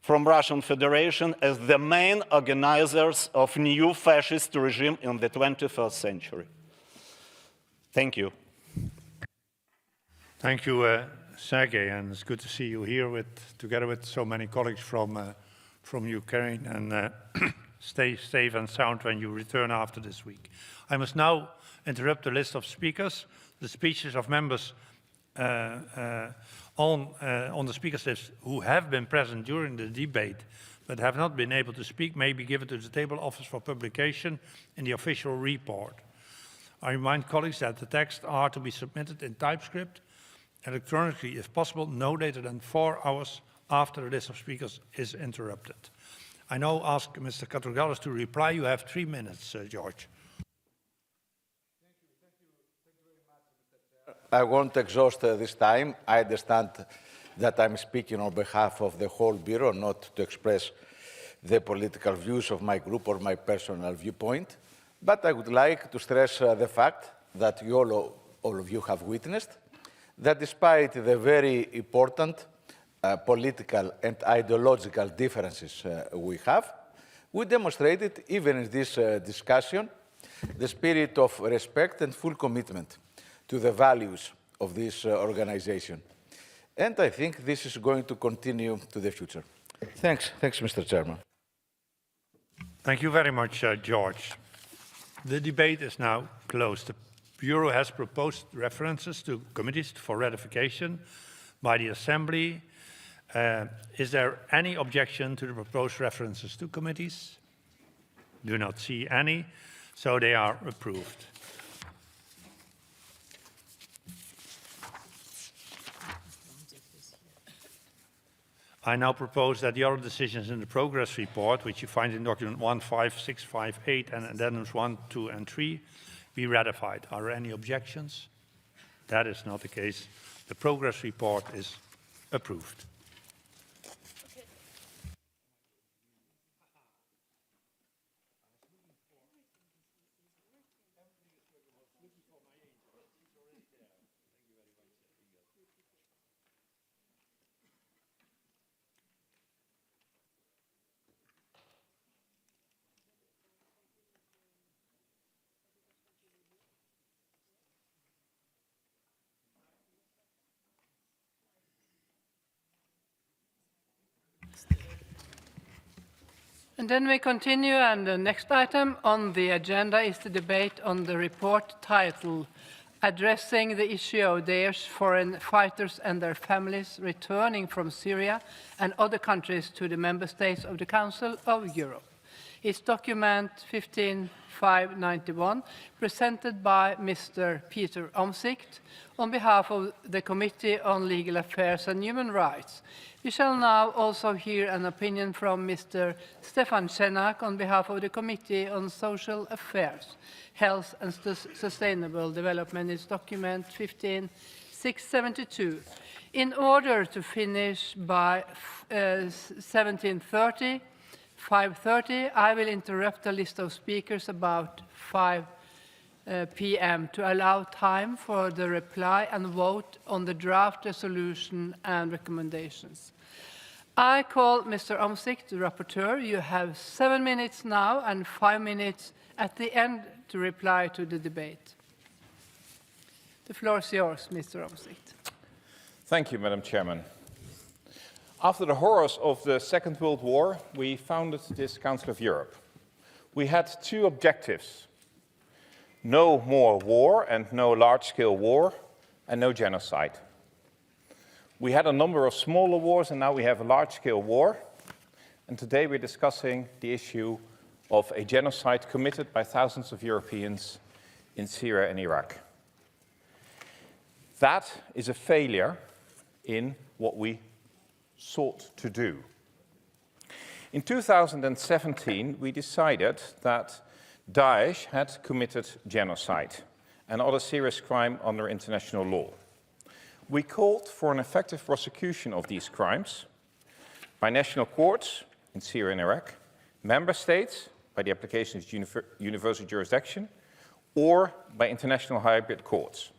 from Russian Federation as the main organizers of new fascist regime in the 21st century. Thank you. Thank you, Sergei, and it's good to see you here together with so many colleagues from Ukraine, and stay safe and sound when you return after this week. I must now interrupt the list of speakers. The speeches of members on the speakers list who have been present during the debate but have not been able to speak may be given to the table office for publication in the official report. I remind colleagues that the texts are to be submitted in TypeScript electronically if possible, no later than 4 hours after the list of speakers is interrupted. I now ask Mr. Katrougalis to reply. You have 3 minutes, George. I won't exhaust this time. I understand that I'm speaking on behalf of the whole Bureau, not to express the political views of my group or my personal viewpoint. But I would like to stress the fact that all of you have witnessed that despite the very important political and ideological differences we have, we demonstrated, even in this discussion, the spirit of respect and full commitment to the values of this organization. And I think this is going to continue to the future. Thanks, Mr. Chairman. Thank you very much, George. The debate is now closed. The Bureau has proposed references to committees for ratification by the Assembly. Is there any objection to the proposed references to committees? Do not see any, so they are approved. I now propose that the other decisions in the progress report, which you find in document 15658 and addendums 1, 2, and 3, be ratified. Are there any objections? That is not the case. The progress report is approved. And then we continue, and the next item on the agenda is the debate on the report titled Addressing the Issue of Daesh Foreign Fighters and Their Families Returning from Syria and Other Countries to the Member States of the Council of Europe. It's document 15591, presented by Mr. Peter Omtzigt on behalf of the Committee on Legal Affairs and Human Rights. We shall now also hear an opinion from Mr. Stefan Schenak on behalf of the Committee on Social Affairs, Health and Sustainable Development. It's document 15672. In order to finish by 17:30, 5:30, I will interrupt the list of speakers about 5 p.m. to allow time for the reply and vote on the draft resolution and recommendations. I call Mr. Omtzigt, the rapporteur. You have 7 minutes now and 5 minutes at the end to reply to the debate. The floor is yours, Mr. Omtzigt. Thank you, Madam Chairman. After the horrors of the Second World War, we founded this Council of Europe. We had two objectives: no more war and no large-scale war, and no genocide. We had a number of smaller wars, and now we have a large-scale war. And today we're discussing the issue of a genocide committed by thousands of Europeans in Syria and Iraq. That is a failure in what we sought to do. In 2017, we decided that Daesh had committed genocide and other serious crime under international law. We called for an effective prosecution of these crimes by national courts in Syria and Iraq, member states by the application of universal jurisdiction, or by international hybrid courts.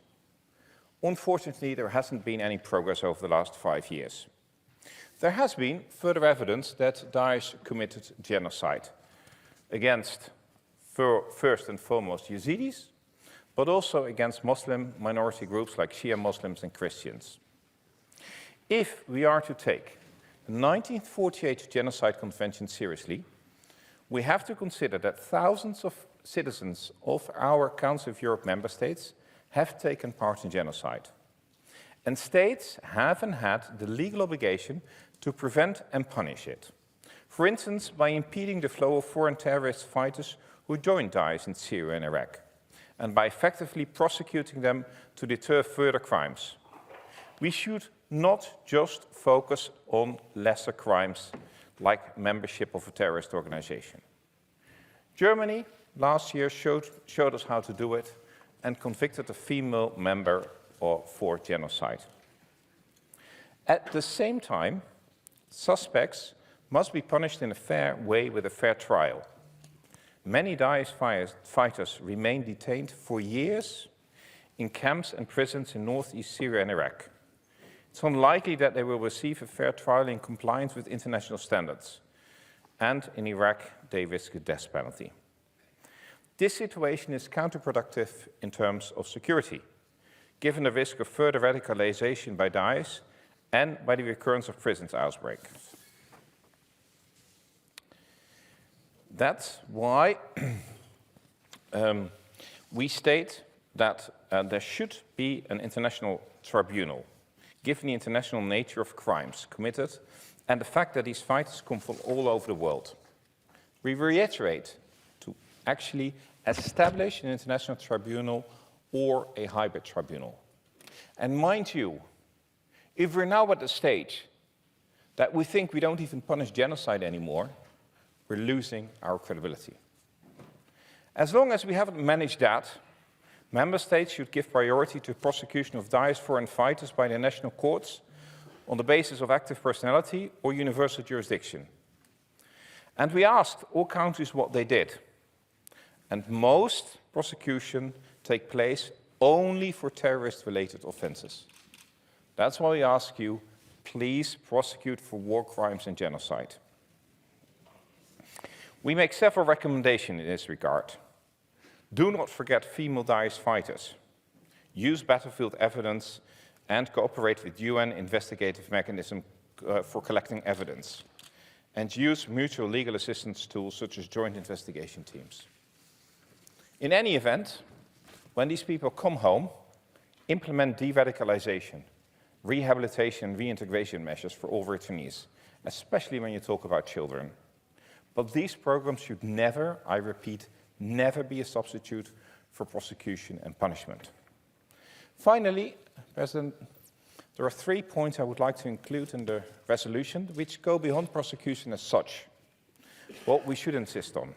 Unfortunately, there hasn't been any progress over the last 5 years. There has been further evidence that Daesh committed genocide against, first and foremost, Yazidis, but also against Muslim minority groups like Shia Muslims and Christians. If we are to take the 1948 Genocide Convention seriously, we have to consider that thousands of citizens of our Council of Europe member states have taken part in genocide. And states haven't had the legal obligation to prevent and punish it. For instance, by impeding the flow of foreign terrorist fighters who joined Daesh in Syria and Iraq, and by effectively prosecuting them to deter further crimes. We should not just focus on lesser crimes like membership of a terrorist organization. Germany last year showed us how to do it and convicted a female member for genocide. At the same time, suspects must be punished in a fair way with a fair trial. Many Daesh fighters remain detained for years in camps and prisons in northeast Syria and Iraq. It's unlikely that they will receive a fair trial in compliance with international standards. And in Iraq, they risk a death penalty. This situation is counterproductive in terms of security, given the risk of further radicalization by Daesh and by the recurrence of prison outbreaks. That's why we state that there should be an international tribunal, given the international nature of crimes committed and the fact that these fighters come from all over the world. We reiterate to actually establish an international tribunal or a hybrid tribunal. And mind you, if we're now at the stage that we think we don't even punish genocide anymore, we're losing our credibility. As long as we haven't managed that, Member States should give priority to prosecution of Daesh foreign fighters by the national courts on the basis of active personality or universal jurisdiction. And we asked all countries what they did. And most prosecution take place only for terrorist-related offenses. That's why we ask you, please prosecute for war crimes and genocide. We make several recommendations in this regard. Do not forget female Daesh fighters. Use battlefield evidence and cooperate with UN investigative mechanism for collecting evidence. And use mutual legal assistance tools such as joint investigation teams. In any event, when these people come home, implement de-radicalization, rehabilitation, reintegration measures for all returnees, especially when you talk about children. But these programs should never, I repeat, never be a substitute for prosecution and punishment. Finally, President, there are 3 points I would like to include in the resolution which go beyond prosecution as such, what we should insist on.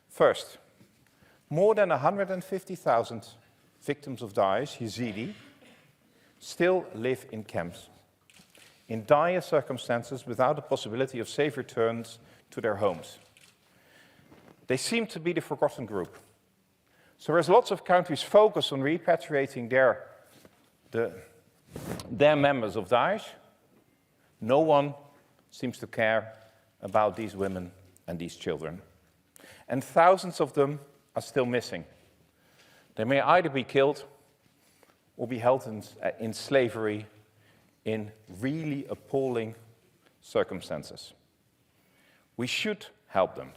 First, more than 150,000 victims of Daesh, Yazidi, still live in camps, in dire circumstances without the possibility of safe returns to their homes. They seem to be the forgotten group. So as lots of countries focus on repatriating their members of Daesh, no one seems to care about these women and these children. And thousands of them are still missing. They may either be killed or be held in slavery in really appalling circumstances. We should help them.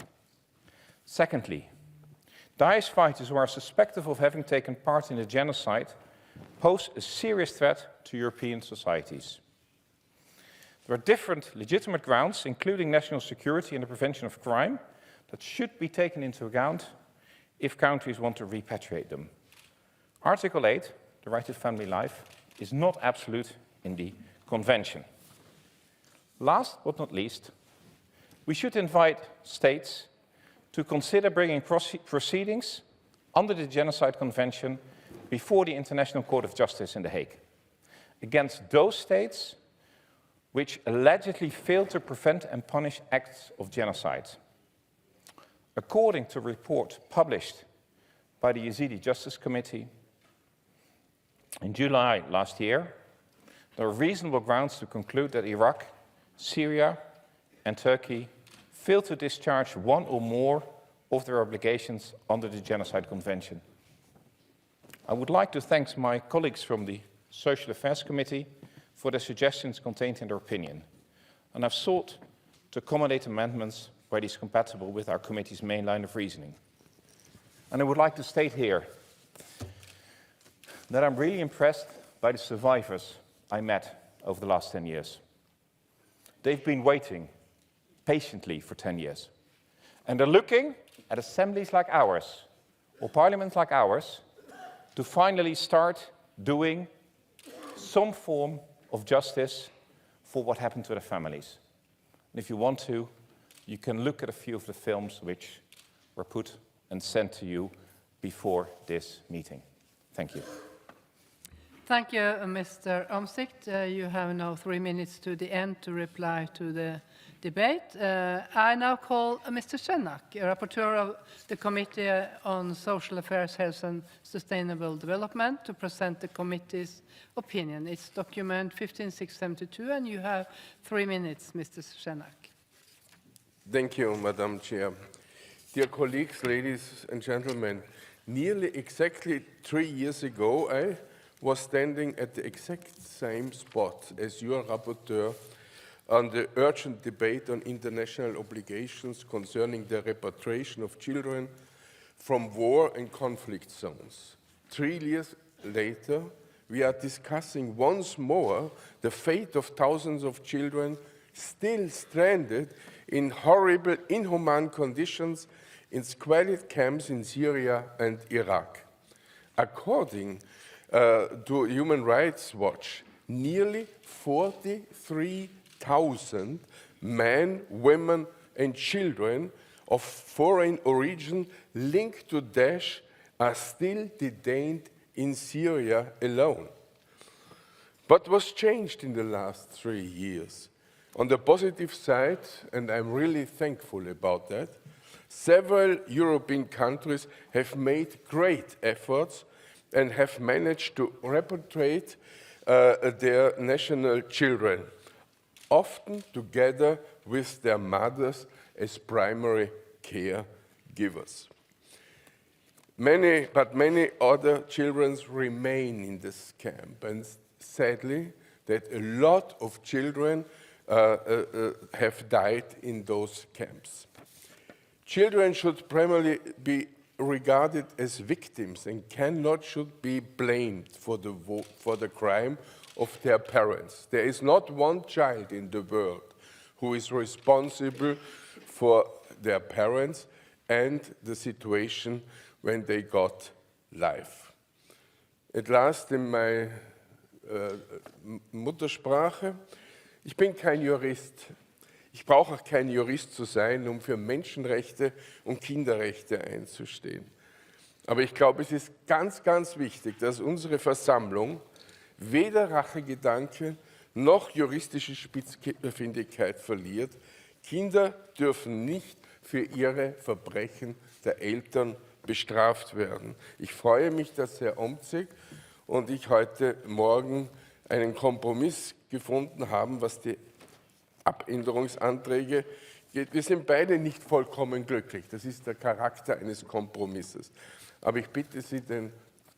Secondly, Daesh fighters who are suspected of having taken part in the genocide pose a serious threat to European societies. There are different legitimate grounds, including national security and the prevention of crime, that should be taken into account if countries want to repatriate them. Article 8, the right to family life, is not absolute in the Convention. Last but not least, we should invite states to consider bringing proceedings under the Genocide Convention before the International Court of Justice in The Hague, against those states which allegedly failed to prevent and punish acts of genocide. According to a report published by the Yazidi Justice Committee in July last year, there are reasonable grounds to conclude that Iraq, Syria, and Turkey failed to discharge one or more of their obligations under the Genocide Convention. I would like to thank my colleagues from the Social Affairs Committee for the suggestions contained in their opinion, and I've sought to accommodate amendments where it is compatible with our committee's main line of reasoning. And I would like to state here that I'm really impressed by the survivors I met over the last 10 years. They've been waiting patiently for 10 years. And they're looking at assemblies like ours, or parliaments like ours, to finally start doing some form of justice for what happened to their families. And if you want to, you can look at a few of the films which were put and sent to you before this meeting. Thank you. Thank you, Mr. Omtzigt. You have now 3 minutes to the end to reply to the debate. I now call Mr. Schenak, Rapporteur of the Committee on Social Affairs, Health and Sustainable Development, to present the committee's opinion. It's document 15672, and you have 3 minutes, Mr. Schenak. Thank you, Madam Chair. Dear colleagues, ladies and gentlemen, nearly exactly 3 years ago, I was standing at the exact same spot as your rapporteur on the urgent debate on international obligations concerning the repatriation of children from war and conflict zones. 3 years later, we are discussing once more the fate of thousands of children still stranded in horrible, inhumane conditions in squalid camps in Syria and Iraq. According to Human Rights Watch, nearly 43,000 men, women, and children of foreign origin linked to Daesh are still detained in Syria alone. What was changed in the last 3 years? On the positive side, and I'm really thankful about that, several European countries have made great efforts and have managed to repatriate their national children, often together with their mothers as primary caregivers. Many other children remain in this camp, and sadly, that a lot of children have died in those camps. Children should primarily be regarded as victims and should be blamed for the crime of their parents. There is not one child in the world who is responsible for their parents and the situation when they got life. At last in my Muttersprache. Ich bin kein Jurist. Ich brauche auch kein Jurist zu sein, um für Menschenrechte und Kinderrechte einzustehen. Aber ich glaube, es ist ganz, ganz wichtig, dass unsere Versammlung weder Rachegedanken noch juristische Spitzfindigkeit verliert. Kinder dürfen nicht für ihre Verbrechen der Eltern bestraft werden. Ich freue mich, dass Herr Omzig und ich heute Morgen einen Kompromiss gefunden haben, was die Abänderungsanträge geht. Wir sind beide nicht vollkommen glücklich. Das ist der Charakter eines Kompromisses. Aber ich bitte Sie,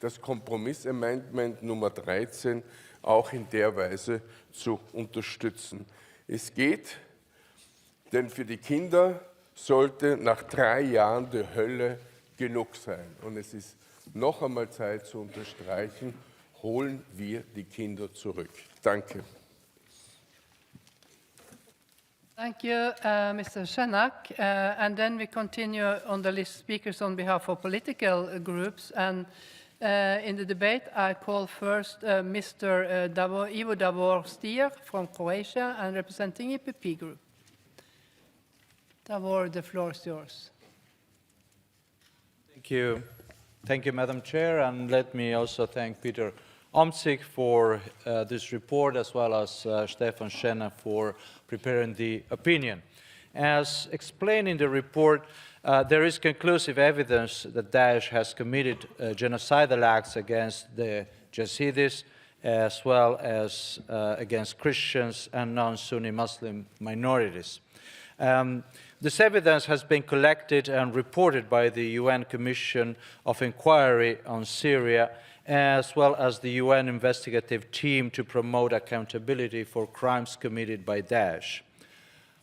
das Kompromissamendment Nummer 13 auch in der Weise zu unterstützen. Es geht, denn für die Kinder sollte nach 3 Jahren der Hölle genug sein. Und es ist noch einmal Zeit zu unterstreichen, holen wir die Kinder zurück. Danke. Thank you, Mr. Schenak. And then we continue on the list of speakers on behalf of political groups. And in the debate, I call first Mr. Ivo Davor Stier from Croatia and representing EPP Group. Davor, the floor is yours. Thank you. Thank you, Madam Chair. And let me also thank Peter Omtzig for this report, as well as Stefan Schenner for preparing the opinion. As explained in the report, there is conclusive evidence that Daesh has committed genocidal acts against the Yazidis, as well as against Christians and non-Sunni Muslim minorities. This evidence has been collected and reported by the UN Commission of Inquiry on Syria, as well as the UN investigative team to promote accountability for crimes committed by Daesh.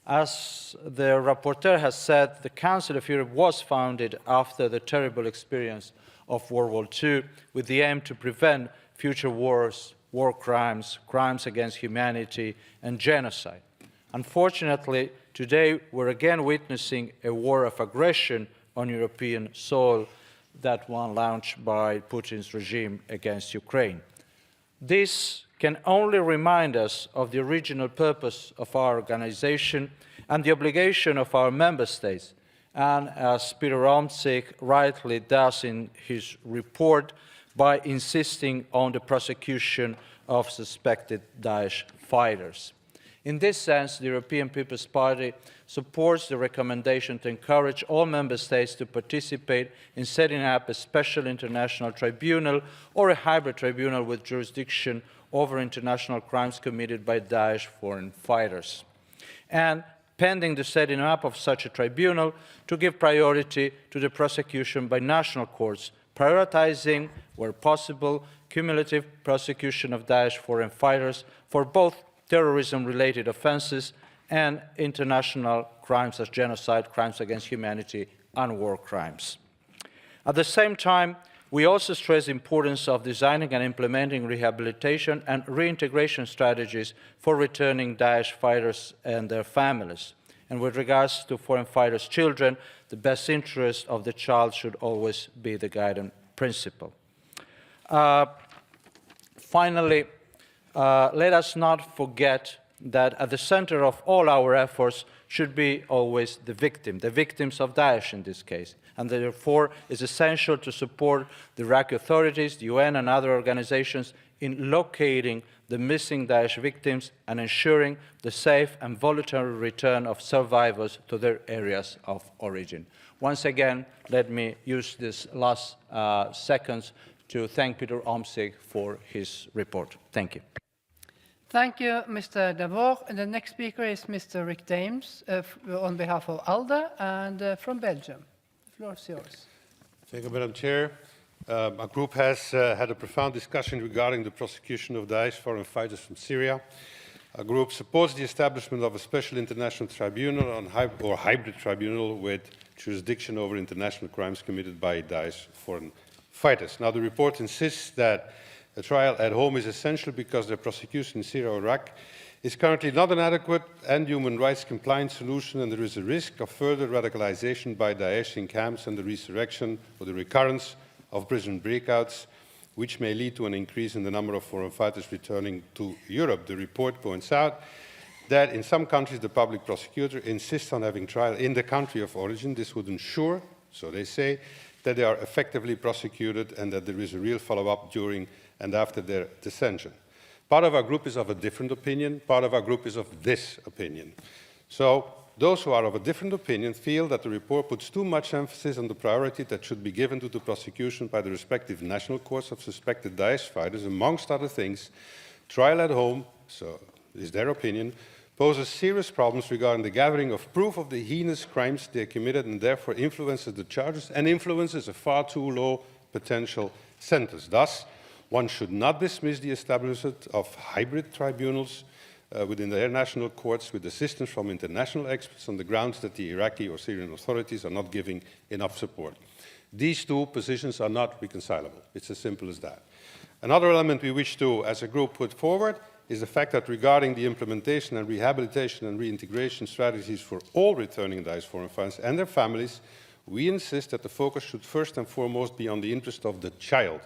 As the rapporteur has said, the Council of Europe was founded after the terrible experience of World War II with the aim to prevent future wars, war crimes, crimes against humanity, and genocide. Unfortunately, today we're again witnessing a war of aggression on European soil, that one launched by Putin's regime against Ukraine. This can only remind us of the original purpose of our organization and the obligation of our member states, and as Peter Omtzig rightly does in his report, by insisting on the prosecution of suspected Daesh fighters. In this sense, the European People's Party supports the recommendation to encourage all member states to participate in setting up a special international tribunal or a hybrid tribunal with jurisdiction over international crimes committed by Daesh foreign fighters. And pending the setting up of such a tribunal, to give priority to the prosecution by national courts, prioritizing, where possible, cumulative prosecution of Daesh foreign fighters for both terrorism-related offenses and international crimes as genocide, crimes against humanity, and war crimes. At the same time, we also stress the importance of designing and implementing rehabilitation and reintegration strategies for returning Daesh fighters and their families. And with regards to foreign fighters' children, the best interest of the child should always be the guiding principle. Finally, let us not forget that at the center of all our efforts should be always the victims of Daesh in this case. And therefore, it's essential to support the Iraqi authorities, the UN and other organizations in locating the missing Daesh victims and ensuring the safe and voluntary return of survivors to their areas of origin. Once again, let me use this last seconds to thank Peter Omtzigt for his report. Thank you. Thank you, Mr. Davor. And the next speaker is Mr. Rick Dames on behalf of ALDE and from Belgium. The floor is yours. Thank you, Madam Chair. Our group has had a profound discussion regarding the prosecution of Daesh foreign fighters from Syria. Our group supports the establishment of a special international tribunal or hybrid tribunal with jurisdiction over international crimes committed by Daesh foreign fighters. Now, the report insists that a trial at home is essential because their prosecution in Syria or Iraq is currently not an adequate and human rights compliant solution, and there is a risk of further radicalization by Daesh in camps and the resurrection or the recurrence of prison breakouts, which may lead to an increase in the number of foreign fighters returning to Europe. The report points out that in some countries the public prosecutor insists on having trial in the country of origin. This would ensure, so they say, that they are effectively prosecuted and that there is a real follow-up during and after their detention. Part of our group is of a different opinion, part of our group is of this opinion. So those who are of a different opinion feel that the report puts too much emphasis on the priority that should be given to the prosecution by the respective national courts of suspected Daesh fighters. Amongst other things, trial at home, so is their opinion, poses serious problems regarding the gathering of proof of the heinous crimes they committed and therefore influences the charges and influences a far too low potential sentence. Thus, one should not dismiss the establishment of hybrid tribunals within their national courts with assistance from international experts on the grounds that the Iraqi or Syrian authorities are not giving enough support. These two positions are not reconcilable. It's as simple as that. Another element we wish to, as a group, put forward is the fact that regarding the implementation and rehabilitation and reintegration strategies for all returning Daesh foreign fighters and their families, we insist that the focus should first and foremost be on the interest of the child,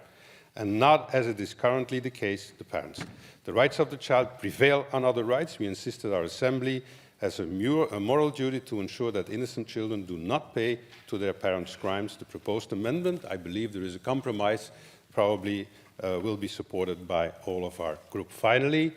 and not, as it is currently the case, the parents. The rights of the child prevail on other rights. We insist that our Assembly has a moral duty to ensure that innocent children do not pay to their parents' crimes. The proposed amendment, I believe there is a compromise, probably will be supported by all of our group. Finally,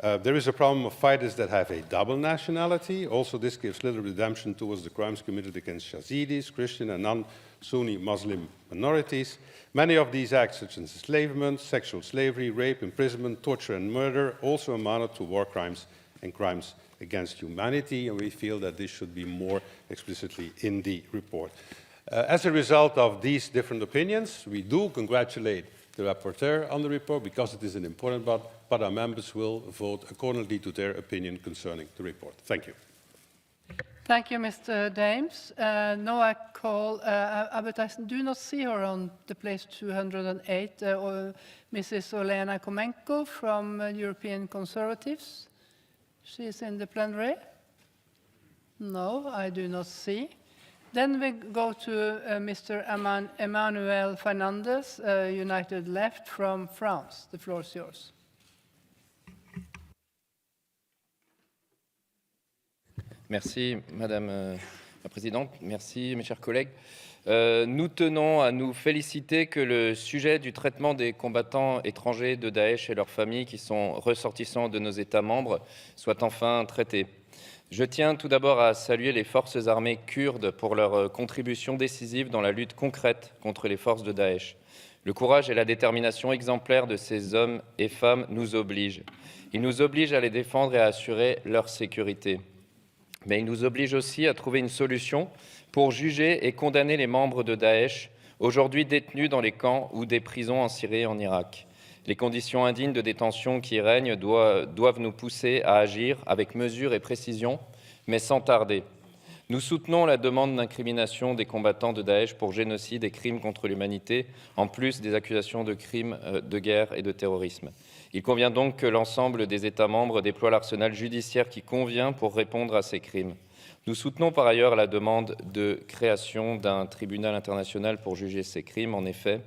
there is a problem of fighters that have a double nationality. Also, this gives little redemption towards the crimes committed against Yazidis, Christian and non-Sunni Muslim minorities. Many of these acts, such as enslavement, sexual slavery, rape, imprisonment, torture and murder, also amounted to war crimes and crimes against humanity, and we feel that this should be more explicitly in the report. As a result of these different opinions, we do congratulate the rapporteur on the report because it is an important one, but our members will vote accordingly to their opinion concerning the report. Thank you. Thank you, Mr. Dames. Now I call, but I do not see her on the place 208, Mrs. Olena Komenko from European Conservatives. She is in the plenary. No, I do not see. Then we go to Mr. Emmanuel Fernandez, United Left from France. The floor is yours. Merci, Madame la Présidente. Merci, mes chers collègues. Nous tenons à nous féliciter que le sujet du traitement des combattants étrangers de Daesh et leurs familles qui sont ressortissants de nos États membres soit enfin traité. Je tiens tout d'abord à saluer les forces armées kurdes pour leur contribution décisive dans la lutte concrète contre les forces de Daesh. Le courage et la détermination exemplaires de ces hommes et femmes nous obligent. Ils nous obligent à les défendre et à assurer leur sécurité. Mais ils nous obligent aussi à trouver une solution pour juger et condamner les membres de Daesh, aujourd'hui détenus dans les camps ou des prisons en Syrie et en Irak. Les conditions indignes de détention qui règnent doivent nous pousser à agir avec mesure et précision, mais sans tarder. Nous soutenons la demande d'incrimination des combattants de Daesh pour génocide et crimes contre l'humanité, en plus des accusations de crimes de guerre et de terrorisme. Il convient donc que l'ensemble des États membres déploient l'arsenal judiciaire qui convient pour répondre à ces crimes. Nous soutenons par ailleurs la demande de création d'un tribunal international pour juger ces crimes. En effet,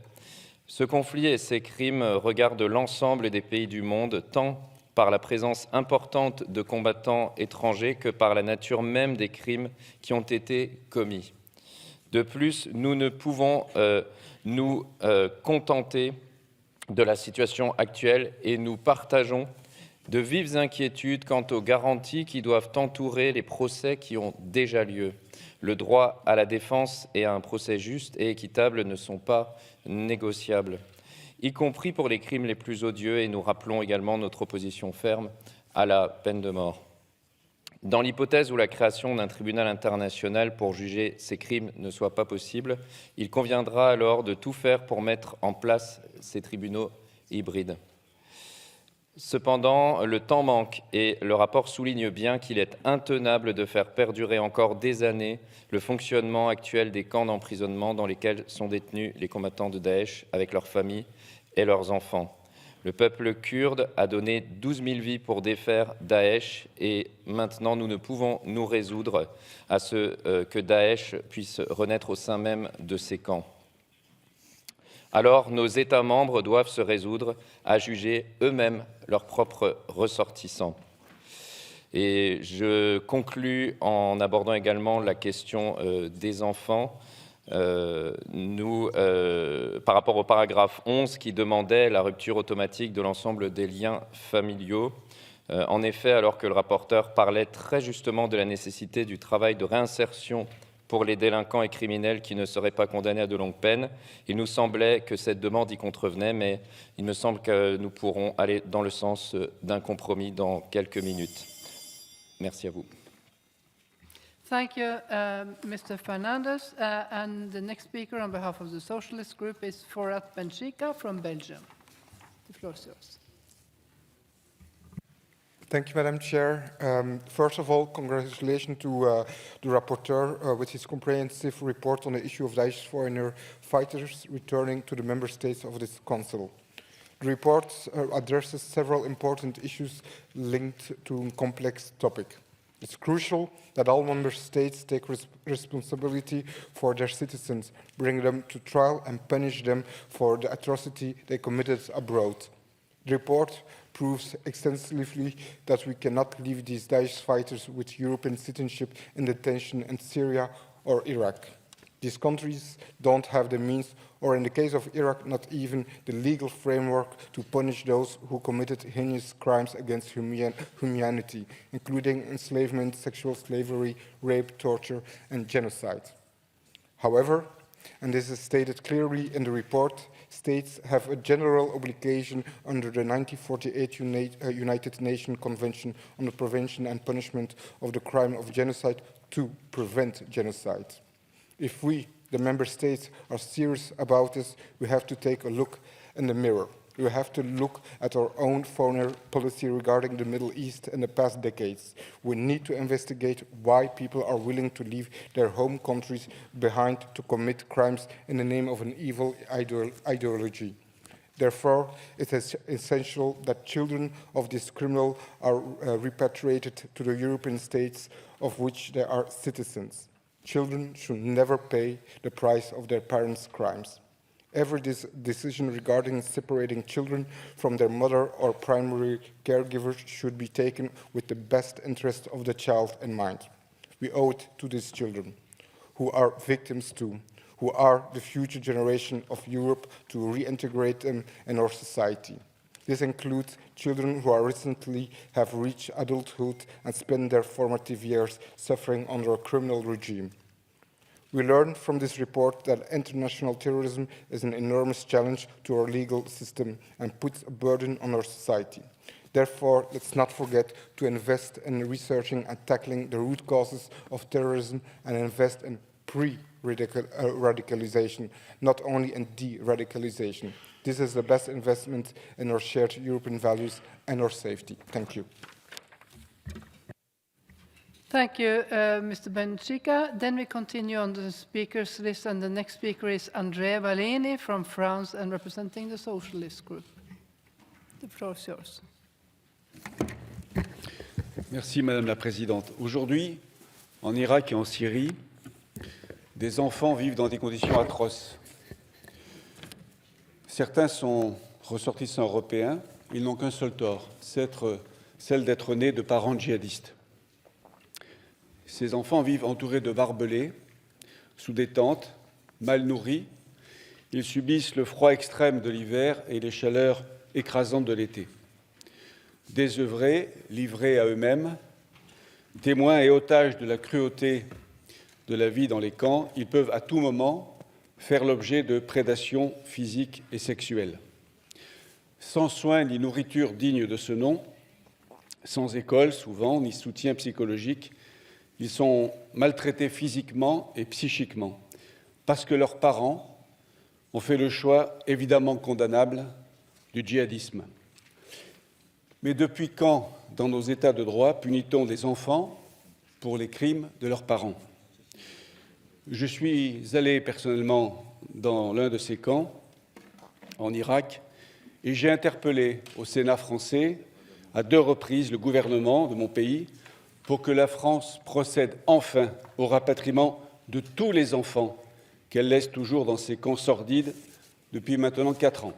ce conflit et ces crimes regardent l'ensemble des pays du monde, tant par la présence importante de combattants étrangers que par la nature même des crimes qui ont été commis. De plus, nous ne pouvons nous contenter de la situation actuelle et nous partageons de vives inquiétudes quant aux garanties qui doivent entourer les procès qui ont déjà lieu. Le droit à la défense et à un procès juste et équitable ne sont pas négociables, y compris pour les crimes les plus odieux, et nous rappelons également notre opposition ferme à la peine de mort. Dans l'hypothèse où la création d'un tribunal international pour juger ces crimes ne soit pas possible, il conviendra alors de tout faire pour mettre en place ces tribunaux hybrides. Cependant, le temps manque et le rapport souligne bien qu'il est intenable de faire perdurer encore des années le fonctionnement actuel des camps d'emprisonnement dans lesquels sont détenus les combattants de Daesh avec leurs familles et leurs enfants. Le peuple kurde a donné 12 000 vies pour défaire Daesh et maintenant nous ne pouvons nous résoudre à ce que Daesh puisse renaître au sein même de ces camps. Alors nos États membres doivent se résoudre à juger eux-mêmes leurs propres ressortissants. Et je conclus en abordant également la question des enfants. Par rapport au paragraphe 11 qui demandait la rupture automatique de l'ensemble des liens familiaux. En effet, alors que le rapporteur parlait très justement de la nécessité du travail de réinsertion pour les délinquants et criminels qui ne seraient pas condamnés à de longues peines, il nous semblait que cette demande y contrevenait, mais il me semble que nous pourrons aller dans le sens d'un compromis dans quelques minutes. Merci à vous. Thank you, Mr. Fernandez. And the next speaker on behalf of the Socialist Group is Forat Benchika from Belgium. The floor is yours. Thank you, Madam Chair. First of all, congratulations to the rapporteur with his comprehensive report on the issue of Daesh foreigner fighters returning to the member states of this council. The report addresses several important issues linked to a complex topic. It's crucial that all member states take responsibility for their citizens, bring them to trial and punish them for the atrocity they committed abroad. The report proves extensively that we cannot leave these Daesh fighters with European citizenship in detention in Syria or Iraq. These countries don't have the means, or in the case of Iraq, not even the legal framework to punish those who committed heinous crimes against humanity, including enslavement, sexual slavery, rape, torture, and genocide. However, and this is stated clearly in the report, states have a general obligation under the 1948 United Nations Convention on the Prevention and Punishment of the Crime of Genocide to prevent genocide. If we, the member states, are serious about this, we have to take a look in the mirror. We have to look at our own foreign policy regarding the Middle East in the past decades. We need to investigate why people are willing to leave their home countries behind to commit crimes in the name of an evil ideology. Therefore, it is essential that children of this criminal are repatriated to the European states of which they are citizens. Children should never pay the price of their parents' crimes. Every decision regarding separating children from their mother or primary caregivers should be taken with the best interest of the child in mind. We owe it to these children, who are victims too, who are the future generation of Europe, to reintegrate them in our society. This includes children who recently have reached adulthood and spent their formative years suffering under a criminal regime. We learn from this report that international terrorism is an enormous challenge to our legal system and puts a burden on our society. Therefore, let's not forget to invest in researching and tackling the root causes of terrorism and invest in pre-radicalization, not only in de-radicalization. This is the best investment in our shared European values and our safety. Thank you. Thank you, Mr. Benchika. Then we continue on the speakers list, and the next speaker is Andrea Valini from France and representing the Socialist Group. The floor is yours. Merci, Madame la Présidente. Aujourd'hui, en Irak et en Syrie, des enfants vivent dans des conditions atroces. Certains sont ressortissants européens, ils n'ont qu'un seul tort, c'est celle d'être nés de parents djihadistes. Ces enfants vivent entourés de barbelés, sous des tentes, mal nourris. Ils subissent le froid extrême de l'hiver et les chaleurs écrasantes de l'été. Désœuvrés, livrés à eux-mêmes, témoins et otages de la cruauté de la vie dans les camps, ils peuvent à tout moment faire l'objet de prédations physiques et sexuelles. Sans soins ni nourriture digne de ce nom, sans école souvent, ni soutien psychologique, ils sont maltraités physiquement et psychiquement, parce que leurs parents ont fait le choix évidemment condamnable du djihadisme. Mais depuis quand, dans nos États de droit, punit-on des enfants pour les crimes de leurs parents? Je suis allé personnellement dans l'un de ces camps, en Irak, et j'ai interpellé au Sénat français à 2 reprises le gouvernement de mon pays pour que la France procède enfin au rapatriement de tous les enfants qu'elle laisse toujours dans ces camps sordides depuis maintenant 4 ans.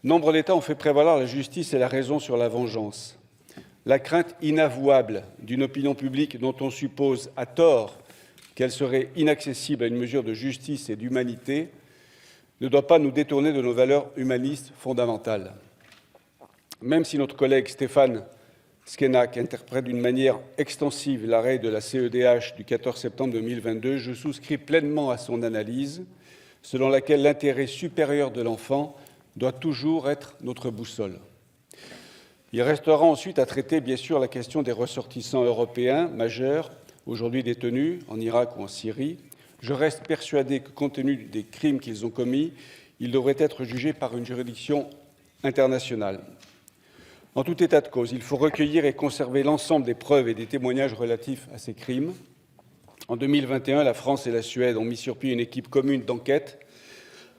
Nombre d'États ont fait prévaloir la justice et la raison sur la vengeance. La crainte inavouable d'une opinion publique dont on suppose à tort qu'elle serait inaccessible à une mesure de justice et d'humanité ne doit pas nous détourner de nos valeurs humanistes fondamentales. Même si notre collègue Stéphane Skenac interprète d'une manière extensive l'arrêt de la CEDH du 14 septembre 2022, je souscris pleinement à son analyse, selon laquelle l'intérêt supérieur de l'enfant doit toujours être notre boussole. Il restera ensuite à traiter, bien sûr, la question des ressortissants européens majeurs, aujourd'hui détenus en Irak ou en Syrie. Je reste persuadé que, compte tenu des crimes qu'ils ont commis, ils devraient être jugés par une juridiction internationale. En tout état de cause, il faut recueillir et conserver l'ensemble des preuves et des témoignages relatifs à ces crimes. En 2021, la France et la Suède ont mis sur pied une équipe commune d'enquête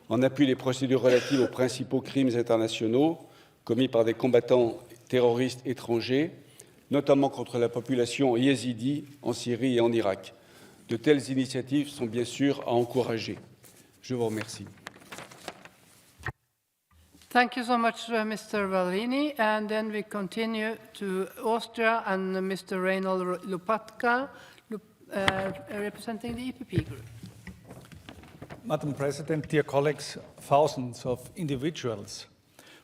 en appui des procédures relatives aux principaux crimes internationaux commis par des combattants terroristes étrangers, notamment contre la population yézidi en Syrie et en Irak. De telles initiatives sont bien sûr à encourager. Je vous remercie. Thank you so much, Mr. Vallini. And then we continue to Austria and Mr. Reinhold Lopatka, representing the EPP group. Madam President, dear colleagues, thousands of individuals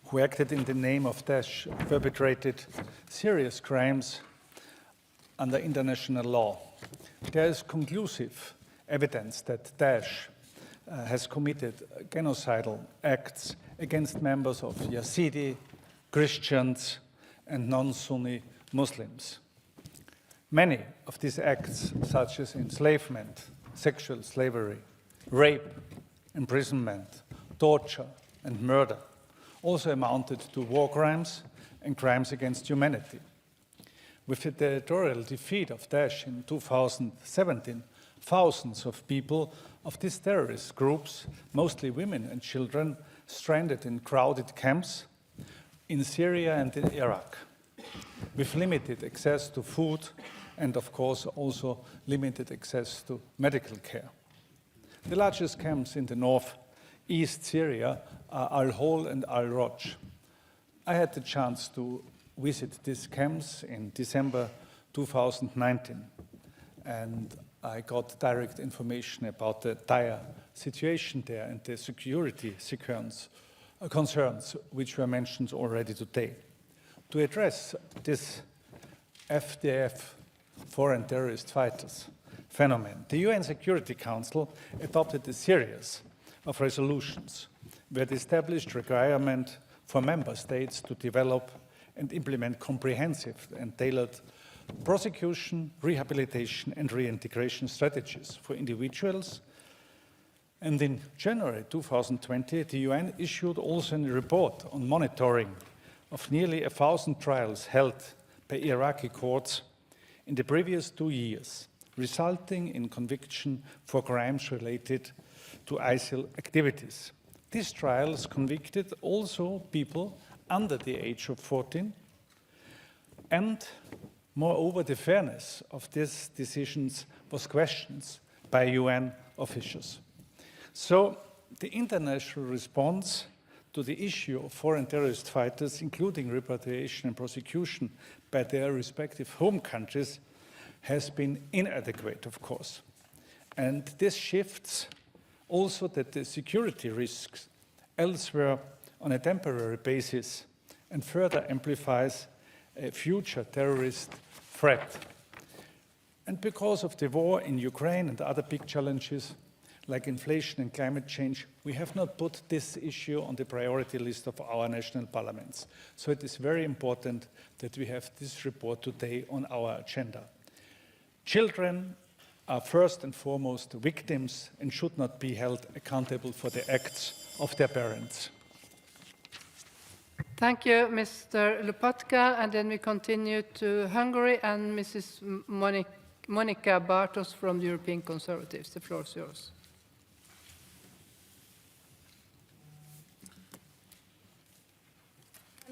who acted in the name of Daesh perpetrated serious crimes under international law. There is conclusive evidence that Daesh has committed genocidal acts against members of Yazidi, Christians, and non-Sunni Muslims. Many of these acts, such as enslavement, sexual slavery, rape, imprisonment, torture, and murder, also amounted to war crimes and crimes against humanity. With the territorial defeat of Daesh in 2017, thousands of people of these terrorist groups, mostly women and children, stranded in crowded camps in Syria and in Iraq, with limited access to food and, of course, also limited access to medical care. The largest camps in the northeast Syria are Al-Hol and Al-Roj. I had the chance to visit these camps in December 2019, and I got direct information about the dire situation there and the security concerns which were mentioned already today. To address this FDF, foreign terrorist fighters, phenomenon, the UN Security Council adopted a series of resolutions where it established requirement for member states to develop and implement comprehensive and tailored prosecution, rehabilitation, and reintegration strategies for individuals. And in January 2020, the UN issued also a report on monitoring of nearly 1,000 trials held by Iraqi courts in the previous 2 years, resulting in conviction for crimes related to ISIL activities. These trials convicted also people under the age of 14, and moreover, the fairness of these decisions was questioned by UN officials. So the international response to the issue of foreign terrorist fighters, including repatriation and prosecution by their respective home countries, has been inadequate, of course. And this shifts also that the security risks elsewhere on a temporary basis and further amplifies a future terrorist threat. And because of the war in Ukraine and other big challenges like inflation and climate change, we have not put this issue on the priority list of our national parliaments. So it is very important that we have this report today on our agenda. Children are first and foremost victims and should not be held accountable for the acts of their parents. Thank you, Mr. Lopatka. And then we continue to Hungary and Mrs. Monika Bartos from the European Conservatives. The floor is yours.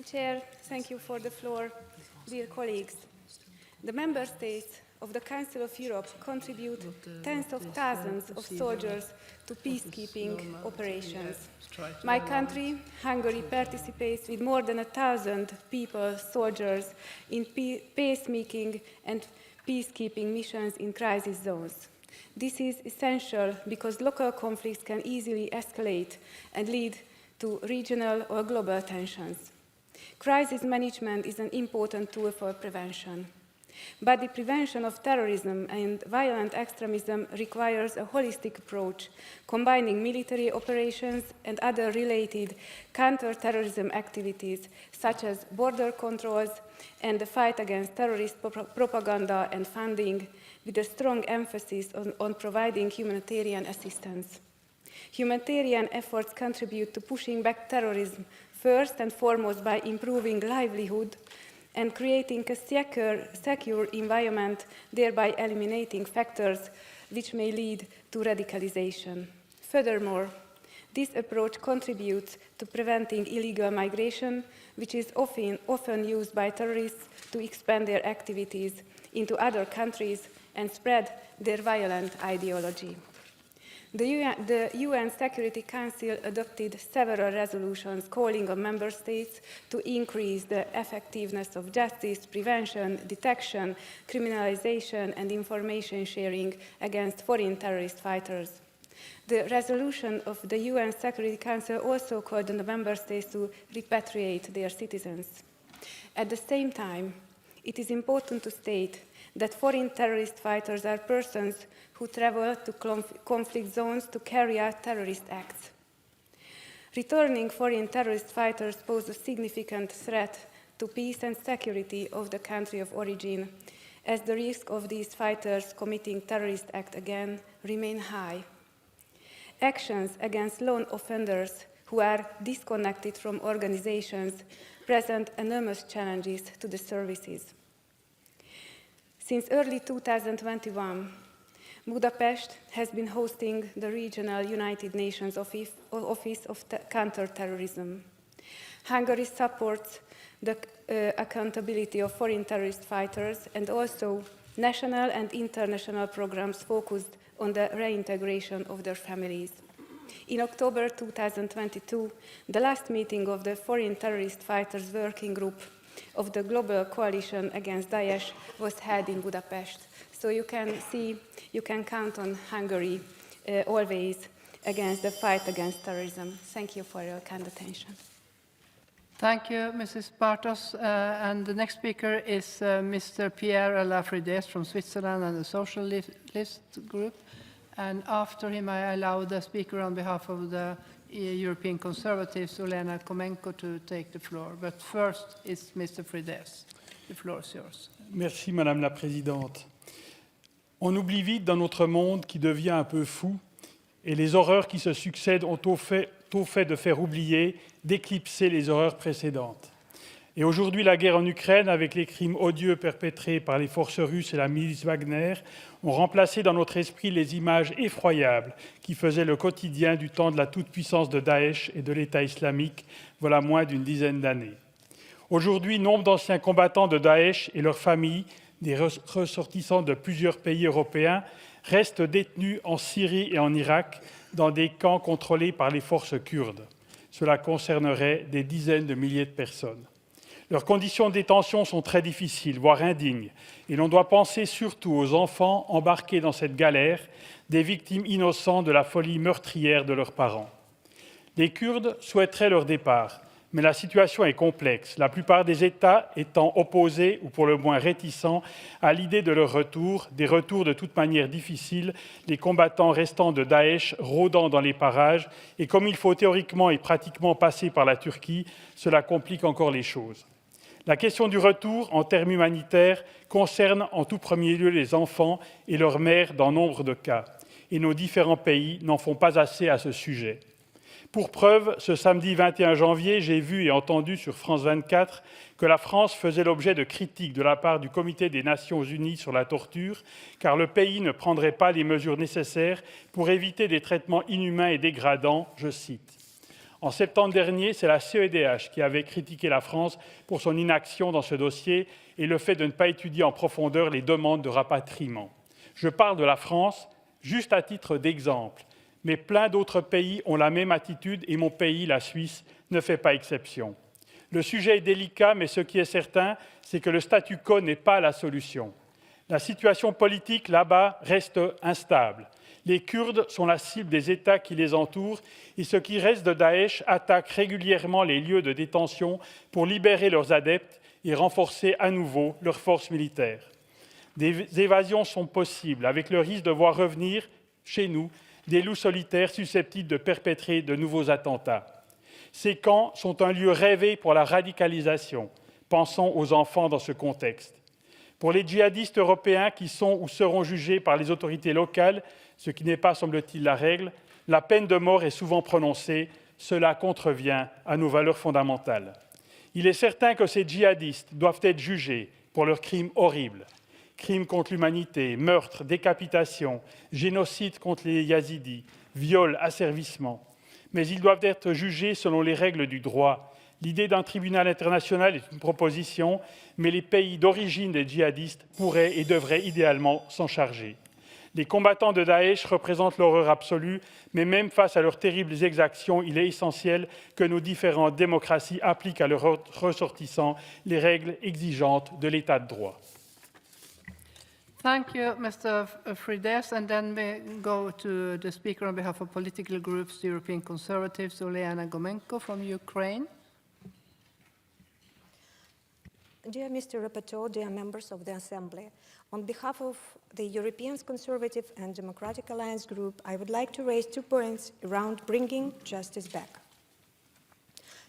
Chair, thank you for the floor. Dear colleagues, the member states of the Council of Europe contribute tens of thousands of soldiers to peacekeeping operations. My country, Hungary, participates with more than 1,000 people, soldiers, in peacemaking and peacekeeping missions in crisis zones. This is essential because local conflicts can easily escalate and lead to regional or global tensions. Crisis management is an important tool for prevention. But the prevention of terrorism and violent extremism requires a holistic approach, combining military operations and other related counter-terrorism activities, such as border controls and the fight against terrorist propaganda and funding, with a strong emphasis on providing humanitarian assistance. Humanitarian efforts contribute to pushing back terrorism first and foremost by improving livelihood and creating a secure environment, thereby eliminating factors which may lead to radicalization. Furthermore, this approach contributes to preventing illegal migration, which is often used by terrorists to expand their activities into other countries and spread their violent ideology. The UN Security Council adopted several resolutions calling on member states to increase the effectiveness of justice, prevention, detection, criminalization, and information sharing against foreign terrorist fighters. The resolution of the UN Security Council also called on the member states to repatriate their citizens. At the same time, it is important to state that foreign terrorist fighters are persons who travel to conflict zones to carry out terrorist acts. Returning foreign terrorist fighters pose a significant threat to peace and security of the country of origin, as the risk of these fighters committing terrorist acts again remain high. Actions against lone offenders who are disconnected from organizations present enormous challenges to the services. Since early 2021, Budapest has been hosting the Regional United Nations Office of Counterterrorism. Hungary supports the accountability of foreign terrorist fighters and also national and international programs focused on the reintegration of their families. In October 2022, the last meeting of the Foreign Terrorist Fighters Working Group of the Global Coalition Against Daesh was held in Budapest. So you can count on Hungary always against the fight against terrorism. Thank you for your kind attention. Thank you, Mrs. Bartos. And the next speaker is Mr. Pierre Lafrides from Switzerland and the Socialist Group. And after him, I allow the speaker on behalf of the European Conservatives, Olena Komenko, to take the floor. But first, it's Mr. Frides. The floor is yours. Merci, Madame la Présidente. On oublie vite dans notre monde qui devient un peu fou, et les horreurs qui se succèdent ont au fait de faire oublier, d'éclipser les horreurs précédentes. Et aujourd'hui, la guerre en Ukraine, avec les crimes odieux perpétrés par les forces russes et la milice Wagner, ont remplacé dans notre esprit les images effroyables qui faisaient le quotidien du temps de la toute-puissance de Daesh et de l'État islamique, voilà moins d'une dizaine d'années. Aujourd'hui, nombre d'anciens combattants de Daesh et leurs familles, des ressortissants de plusieurs pays européens, restent détenus en Syrie et en Irak dans des camps contrôlés par les forces kurdes. Cela concernerait des dizaines de milliers de personnes. Leurs conditions de détention sont très difficiles, voire indignes, et l'on doit penser surtout aux enfants embarqués dans cette galère, des victimes innocentes de la folie meurtrière de leurs parents. Les Kurdes souhaiteraient leur départ, mais la situation est complexe, la plupart des États étant opposés ou pour le moins réticents à l'idée de leur retour, des retours de toute manière difficiles, les combattants restants de Daesh rôdant dans les parages, et comme il faut théoriquement et pratiquement passer par la Turquie, cela complique encore les choses. La question du retour, en termes humanitaires, concerne en tout premier lieu les enfants et leurs mères dans nombre de cas, et nos différents pays n'en font pas assez à ce sujet. Pour preuve, ce samedi 21 janvier, j'ai vu et entendu sur France 24 que la France faisait l'objet de critiques de la part du Comité des Nations Unies sur la torture, car le pays ne prendrait pas les mesures nécessaires pour éviter des traitements inhumains et dégradants, je cite. En septembre dernier, c'est la CEDH qui avait critiqué la France pour son inaction dans ce dossier et le fait de ne pas étudier en profondeur les demandes de rapatriement. Je parle de la France juste à titre d'exemple. Mais plein d'autres pays ont la même attitude et mon pays, la Suisse, ne fait pas exception. Le sujet est délicat, mais ce qui est certain, c'est que le statu quo n'est pas la solution. La situation politique là-bas reste instable. Les Kurdes sont la cible des États qui les entourent et ce qui reste de Daesh attaque régulièrement les lieux de détention pour libérer leurs adeptes et renforcer à nouveau leurs forces militaires. Des évasions sont possibles avec le risque de voir revenir chez nous des loups solitaires susceptibles de perpétrer de nouveaux attentats. Ces camps sont un lieu rêvé pour la radicalisation. Pensons aux enfants dans ce contexte. Pour les djihadistes européens qui sont ou seront jugés par les autorités locales, ce qui n'est pas, semble-t-il, la règle, la peine de mort est souvent prononcée. Cela contrevient à nos valeurs fondamentales. Il est certain que ces djihadistes doivent être jugés pour leurs crimes horribles. Crimes contre l'humanité, meurtres, décapitations, génocide contre les Yazidis, viols, asservissements. Mais ils doivent être jugés selon les règles du droit. L'idée d'un tribunal international est une proposition, mais les pays d'origine des djihadistes pourraient et devraient idéalement s'en charger. Les combattants de Daesh représentent l'horreur absolue, mais même face à leurs terribles exactions, il est essentiel que nos différentes démocraties appliquent à leurs ressortissants les règles exigeantes de l'état de droit. Thank you, Mr. Frides. And then we go to the speaker on behalf of political groups, the European Conservatives, Oleana Gomenko from Ukraine. Dear Mr. Rapporteur, dear members of the Assembly, on behalf of the European Conservative and Democratic Alliance Group, I would like to raise 2 points around bringing justice back.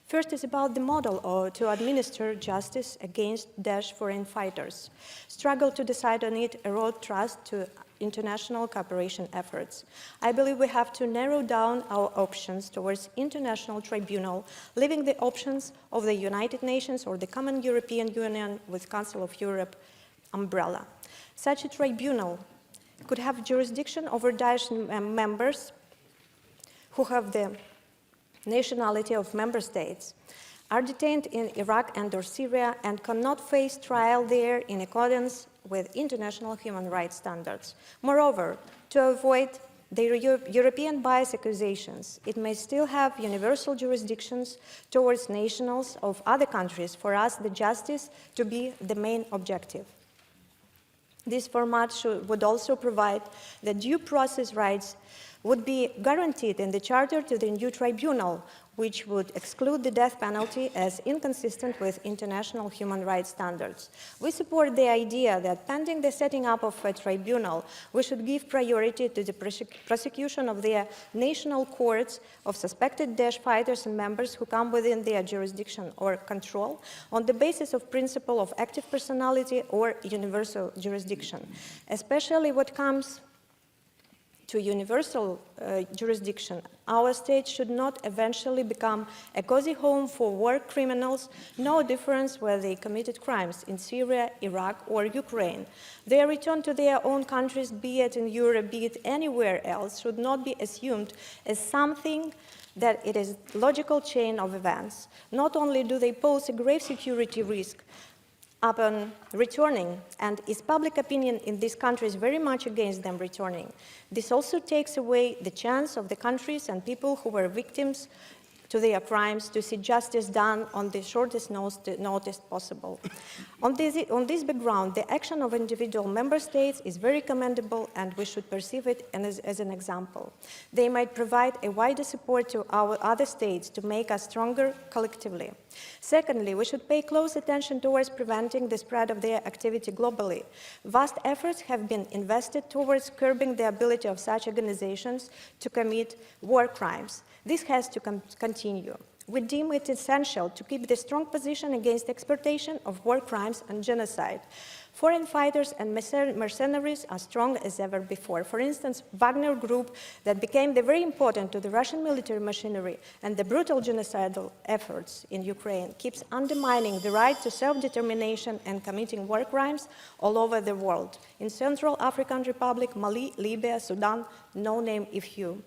First is about the model to administer justice against Daesh foreign fighters. Struggle to decide on it erode trust to international cooperation efforts. I believe we have to narrow down our options towards international tribunal, leaving the options of the United Nations or the Common European Union with Council of Europe umbrella. Such a tribunal could have jurisdiction over Daesh members who have the nationality of member states, are detained in Iraq and or Syria and cannot face trial there in accordance with international human rights standards. Moreover, to avoid the European bias accusations, it may still have universal jurisdictions towards nationals of other countries for us the justice to be the main objective. This format would also provide that due process rights would be guaranteed in the charter to the new tribunal, which would exclude the death penalty as inconsistent with international human rights standards. We support the idea that pending the setting up of a tribunal, we should give priority to the prosecution of the national courts of suspected Daesh fighters and members who come within their jurisdiction or control on the basis of principle of active personality or universal jurisdiction, especially what comes to universal jurisdiction. Our state should not eventually become a cozy home for war criminals, no difference whether they committed crimes in Syria, Iraq, or Ukraine. Their return to their own countries, be it in Europe, be it anywhere else, should not be assumed as something that it is a logical chain of events. Not only do they pose a grave security risk upon returning, and is public opinion in these countries very much against them returning. This also takes away the chance of the countries and people who were victims to their crimes to see justice done on the shortest notice possible. On this background, the action of individual member states is very commendable, and we should perceive it as an example. They might provide a wider support to our other states to make us stronger collectively. Secondly, we should pay close attention towards preventing the spread of their activity globally. Vast efforts have been invested towards curbing the ability of such organizations to commit war crimes. This has to continue. We deem it essential to keep the strong position against exportation of war crimes and genocide. Foreign fighters and mercenaries are strong as ever before. For instance, Wagner Group, that became very important to the Russian military machinery and the brutal genocidal efforts in Ukraine, keeps undermining the right to self-determination and committing war crimes all over the world. In Central African Republic, Mali, Libya, Sudan, no name a few.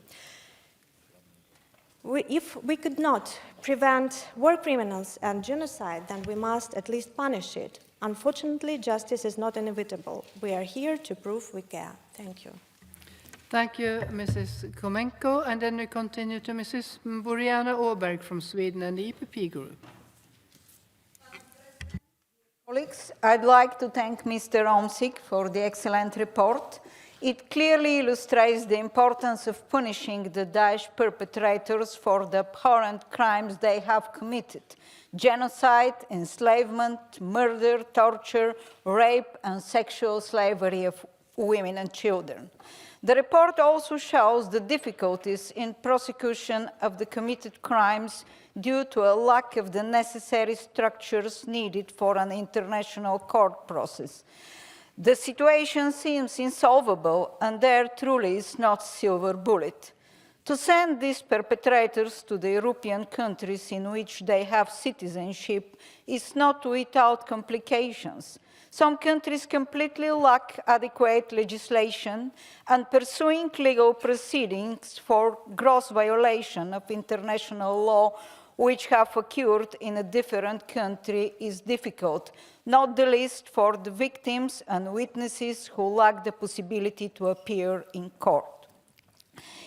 If we could not prevent war criminals and genocide, then we must at least punish it. Unfortunately, justice is not inevitable. We are here to prove we care. Thank you. Thank you, Mrs. Komenko. And then we continue to Mrs. Boriana Åberg from Sweden and the EPP Group. Colleagues, I'd like to thank Mr. Omsik for the excellent report. It clearly illustrates the importance of punishing the Daesh perpetrators for the abhorrent crimes they have committed: genocide, enslavement, murder, torture, rape, and sexual slavery of women and children. The report also shows the difficulties in prosecution of the committed crimes due to a lack of the necessary structures needed for an international court process. The situation seems insolvable, and there truly is not a silver bullet. To send these perpetrators to the European countries in which they have citizenship is not without complications. Some countries completely lack adequate legislation, and pursuing legal proceedings for gross violation of international law which have occurred in a different country is difficult, not the least for the victims and witnesses who lack the possibility to appear in court.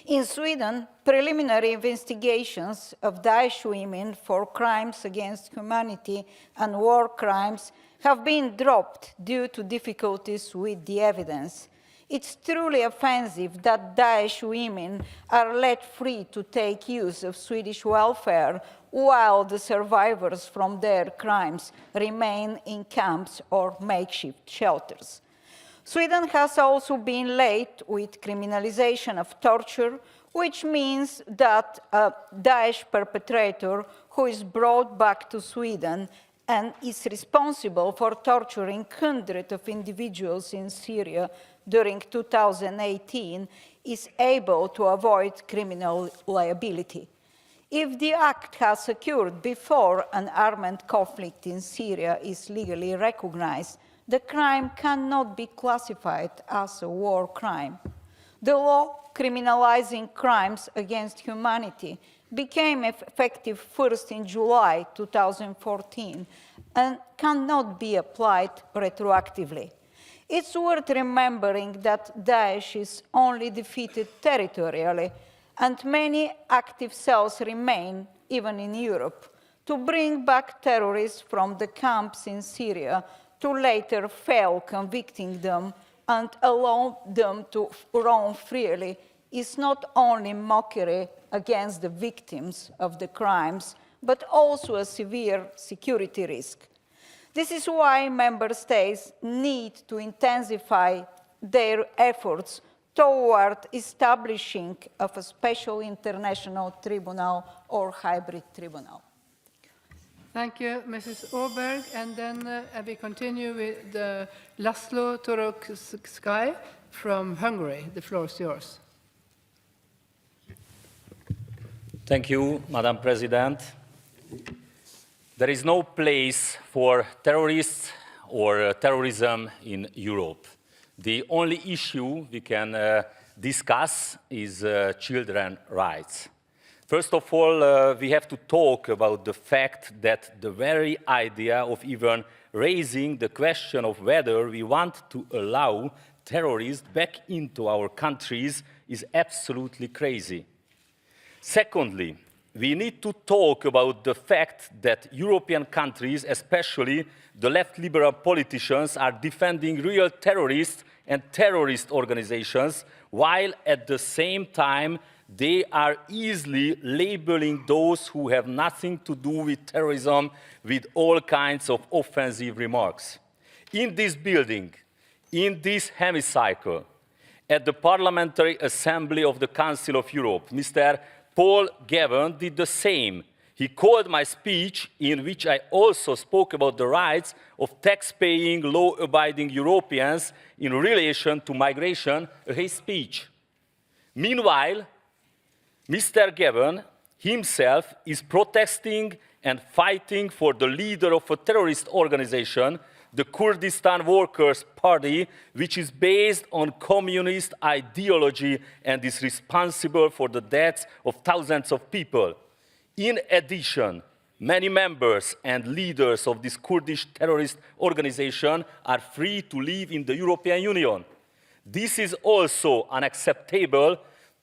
In Sweden, preliminary investigations of Daesh women for crimes against humanity and war crimes have been dropped due to difficulties with the evidence. It's truly offensive that Daesh women are let free to take use of Swedish welfare while the survivors from their crimes remain in camps or makeshift shelters. Sweden has also been late with criminalization of torture, which means that a Daesh perpetrator who is brought back to Sweden and is responsible for torturing hundreds of individuals in Syria during 2018 is able to avoid criminal liability. If the act has occurred before an armed conflict in Syria is legally recognized, the crime cannot be classified as a war crime. The law criminalizing crimes against humanity became effective first in July 2014 and cannot be applied retroactively. It's worth remembering that Daesh is only defeated territorially, and many active cells remain, even in Europe, to bring back terrorists from the camps in Syria to later fail convicting them and allow them to roam freely is not only mockery against the victims of the crimes, but also a severe security risk. This is why member states need to intensify their efforts toward establishing of a special international tribunal or hybrid tribunal. Thank you, Mrs. Åberg. And then we continue with Laszlo Torok-Sky from Hungary. The floor is yours. Thank you, Madam President. There is no place for terrorists or terrorism in Europe. The only issue we can discuss is children's rights. First of all, we have to talk about the fact that the very idea of even raising the question of whether we want to allow terrorists back into our countries is absolutely crazy. Secondly, we need to talk about the fact that European countries, especially the left liberal politicians, are defending real terrorists and terrorist organizations, while at the same time they are easily labeling those who have nothing to do with terrorism with all kinds of offensive remarks. In this building, in this hemicycle, at the Parliamentary Assembly of the Council of Europe, Mr. Paul Gavin did the same. He called my speech, in which I also spoke about the rights of tax-paying, law-abiding Europeans in relation to migration, a hate speech. Meanwhile, Mr. Gavin himself is protesting and fighting for the leader of a terrorist organization, the Kurdistan Workers' Party, which is based on communist ideology and is responsible for the deaths of thousands of people. In addition, many members and leaders of this Kurdish terrorist organization are free to live in the European Union. This is also unacceptable,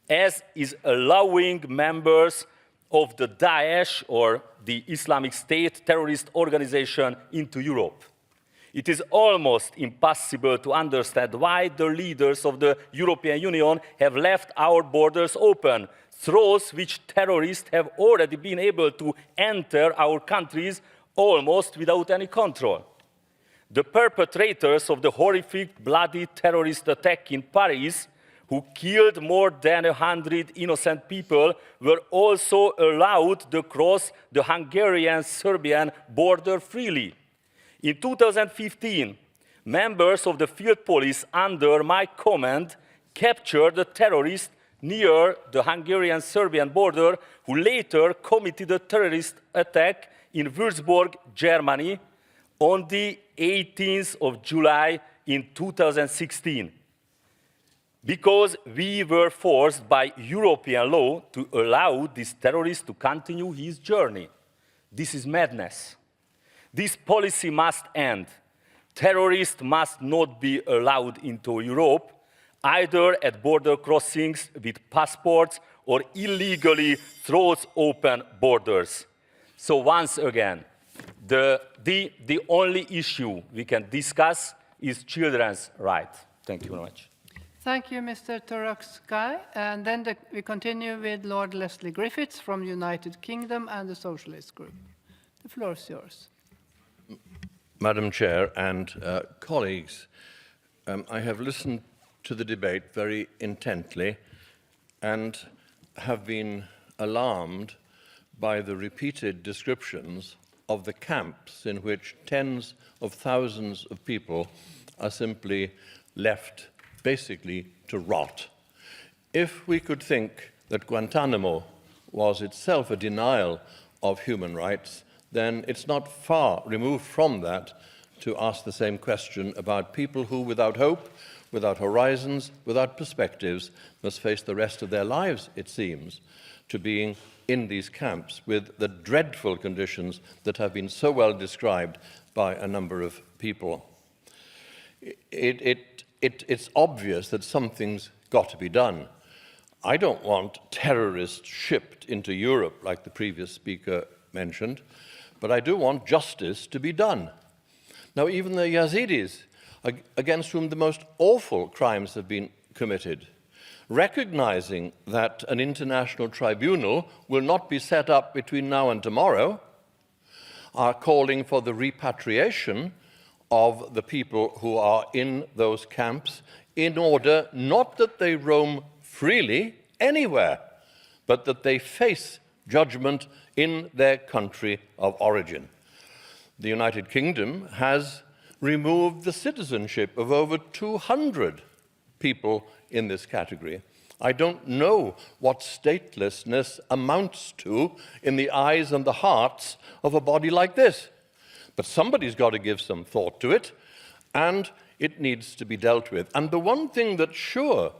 as is allowing members of the Daesh, or the Islamic State terrorist organization, into Europe. It is almost impossible to understand why the leaders of the European Union have left our borders open, through which terrorists have already been able to enter our countries almost without any control. The perpetrators of the horrific, bloody terrorist attack in Paris, who killed more than 100 innocent people, were also allowed to cross the Hungarian-Serbian border freely. In 2015, members of the field police under my command captured a terrorist near the Hungarian-Serbian border, who later committed a terrorist attack in Würzburg, Germany, on the 18th of July in 2016. Because we were forced by European law to allow this terrorist to continue his journey. This is madness. This policy must end. Terrorists must not be allowed into Europe, either at border crossings with passports or illegally through open borders. So once again, the only issue we can discuss is children's rights. Thank you very much. Thank you, Mr. Taraksky. And then we continue with Lord Leslie Griffiths from the United Kingdom and the Socialist Group. The floor is yours. Madam Chair and colleagues, I have listened to the debate very intently and have been alarmed by the repeated descriptions of the camps in which tens of thousands of people are simply left basically to rot. If we could think that Guantanamo was itself a denial of human rights, then it's not far removed from that to ask the same question about people who, without hope, without horizons, without perspectives, must face the rest of their lives, it seems, to being in these camps with the dreadful conditions that have been so well described by a number of people. It's obvious that something's got to be done. I don't want terrorists shipped into Europe, like the previous speaker mentioned, but I do want justice to be done. Now, even the Yazidis, against whom the most awful crimes have been committed, recognizing that an international tribunal will not be set up between now and tomorrow, are calling for the repatriation of the people who are in those camps, in order not that they roam freely anywhere, but that they face judgment in their country of origin. The United Kingdom has removed the citizenship of over 200 people in this category. I don't know what statelessness amounts to in the eyes and the hearts of a body like this. But somebody's got to give some thought to it, and it needs to be dealt with. And the one thing that's sure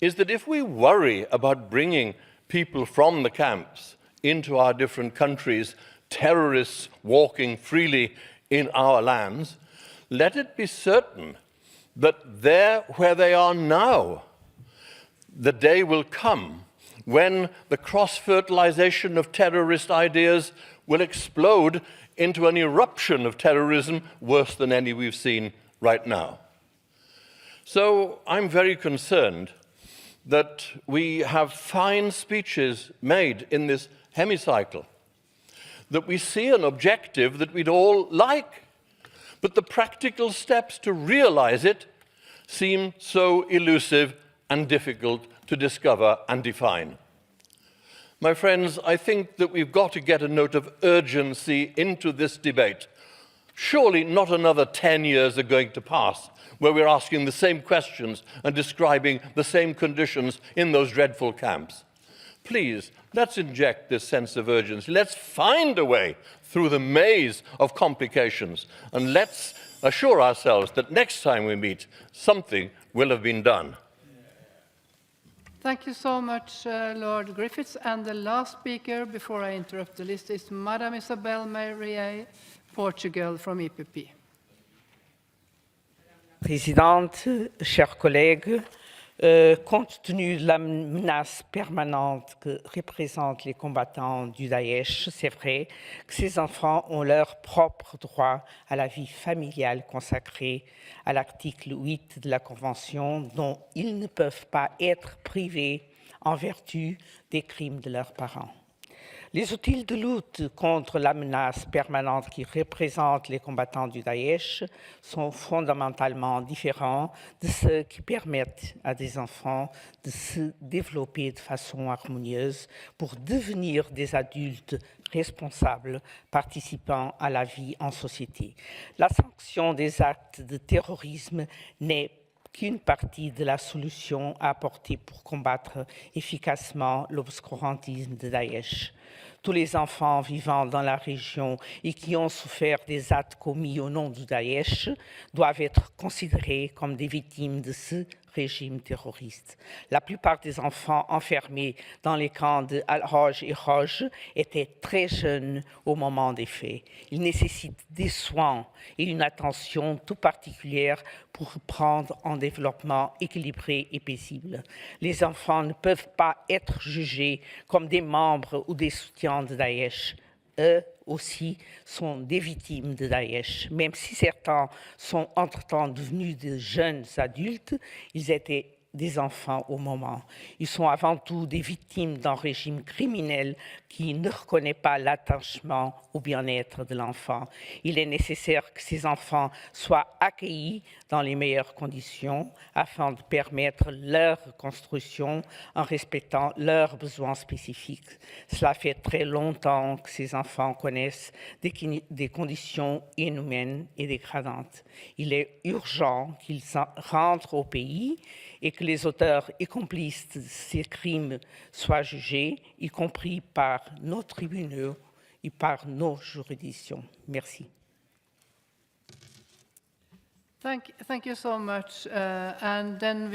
is that if we worry about bringing people from the camps into our different countries, terrorists walking freely in our lands, let it be certain that there where they are now, the day will come when the cross-fertilization of terrorist ideas will explode into an eruption of terrorism worse than any we've seen right now. So I'm very concerned that we have fine speeches made in this hemicycle, that we see an objective that we'd all like, but the practical steps to realize it seem so elusive and difficult to discover and define. My friends, I think that we've got to get a note of urgency into this debate. Surely not another 10 years are going to pass where we're asking the same questions and describing the same conditions in those dreadful camps. Please, let's inject this sense of urgency. Let's find a way through the maze of complications, and let's assure ourselves that next time we meet, something will have been done. Thank you so much, Lord Griffiths. And the last speaker, before I interrupt the list, is Madame Isabel Maria, Portugal, from EPP. Présidente, chers collègues, compte tenu de la menace permanente que représentent les combattants du Daesh, c'est vrai que ces enfants ont leur propre droit à la vie familiale consacrée à l'article 8 de la Convention, dont ils ne peuvent pas être privés en vertu des crimes de leurs parents. Les outils de lutte contre la menace permanente qui représentent les combattants du Daesh sont fondamentalement différents de ceux qui permettent à des enfants de se développer de façon harmonieuse pour devenir des adultes responsables participant à la vie en société. La sanction des actes de terrorisme n'est qu'une partie de la solution à apporter pour combattre efficacement l'obscurantisme de Daesh. Tous les enfants vivant dans la région et qui ont souffert des actes commis au nom du Daesh doivent être considérés comme des victimes de ce régime terroriste. La plupart des enfants enfermés dans les camps de Al-Hoj et Hoj étaient très jeunes au moment des faits. Ils nécessitent des soins et une attention tout particulière pour prendre un développement équilibré et paisible. Les enfants ne peuvent pas être jugés comme des membres ou des soutiens de Daesh. Eux aussi sont des victimes de Daesh. Même si certains sont entre-temps devenus de jeunes adultes, ils étaient des enfants au moment. Ils sont avant tout des victimes d'un régime criminel qui ne reconnaît pas l'attachement au bien-être de l'enfant. Il est nécessaire que ces enfants soient accueillis dans les meilleures conditions afin de permettre leur construction en respectant leurs besoins spécifiques. Cela fait très longtemps que ces enfants connaissent des conditions inhumaines et dégradantes. Il est urgent qu'ils rentrent au pays et que les auteurs et complices de ces crimes soient jugés, y compris par nos tribunaux et par nos juridictions. Merci. Thank you so much. And then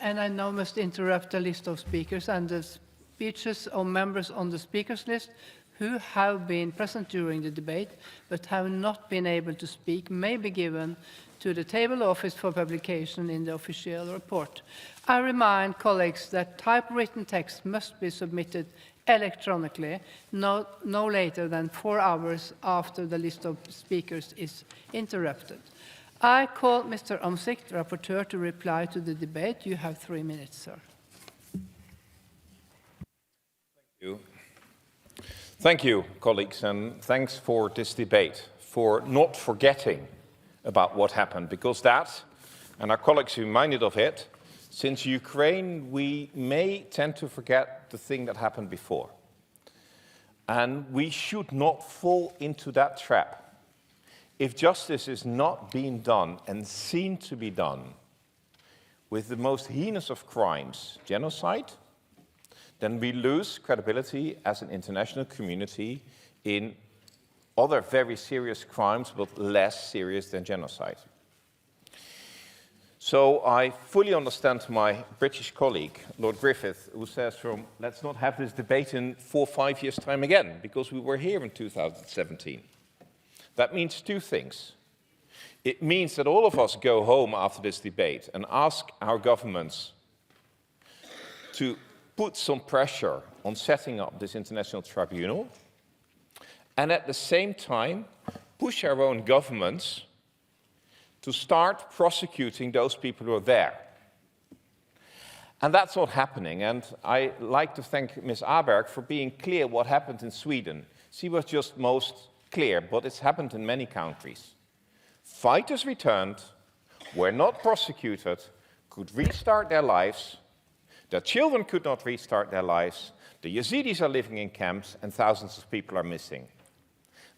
and I now must interrupt the list of speakers, and the speeches of members on the speakers list who have been present during the debate but have not been able to speak may be given to the table office for publication in the official report. I remind colleagues that typewritten text must be submitted electronically no later than 4 hours after the list of speakers is interrupted. I call Mr. Omsik, the rapporteur, to reply to the debate. You have 3 minutes, sir. Thank you, colleagues, and thanks for this debate, for not forgetting about what happened, because that, and our colleagues reminded of it, since Ukraine, we may tend to forget the thing that happened before. And we should not fall into that trap. If justice is not being done and seen to be done with the most heinous of crimes, genocide, then we lose credibility as an international community in other very serious crimes, but less serious than genocide. So I fully understand my British colleague, Lord Griffith, who says, let's not have this debate in 4 or 5 years' time again, because we were here in 2017. That means 2 things. It means that all of us go home after this debate and ask our governments to put some pressure on setting up this international tribunal, and at the same time push our own governments to start prosecuting those people who are there. And that's not happening, and I like to thank Ms. Aberg for being clear what happened in Sweden. She was just most clear, but it's happened in many countries. Fighters returned, were not prosecuted, could restart their lives, their children could not restart their lives, the Yazidis are living in camps, and thousands of people are missing.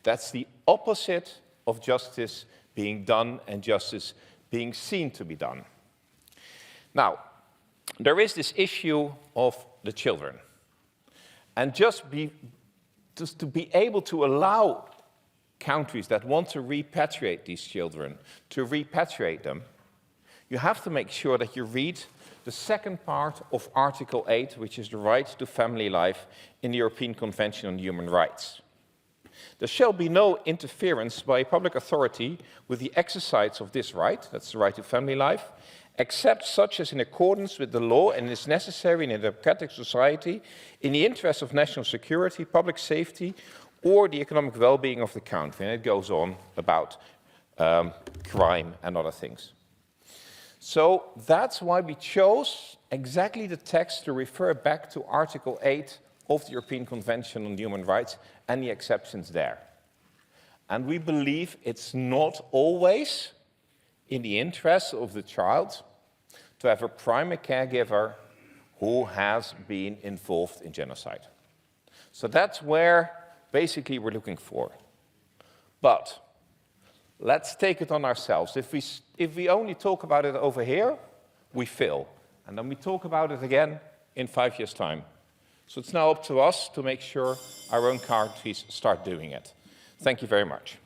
That's the opposite of justice being done and justice being seen to be done. Now, there is this issue of the children. And just to be able to allow countries that want to repatriate these children to repatriate them, you have to make sure that you read the second part of Article 8, which is the right to family life in the European Convention on Human Rights. There shall be no interference by a public authority with the exercise of this right, that's the right to family life, except such as in accordance with the law and is necessary in a democratic society in the interest of national security, public safety, or the economic well-being of the country. And it goes on about crime and other things. So that's why we chose exactly the text to refer back to Article 8 of the European Convention on Human Rights and the exceptions there. And we believe it's not always in the interest of the child to have a primary caregiver who has been involved in genocide. So that's where basically we're looking for. But let's take it on ourselves. If we only talk about it over here, we fail. And then we talk about it again in 5 years' time. So it's now up to us to make sure our own countries start doing it. Thank you very much.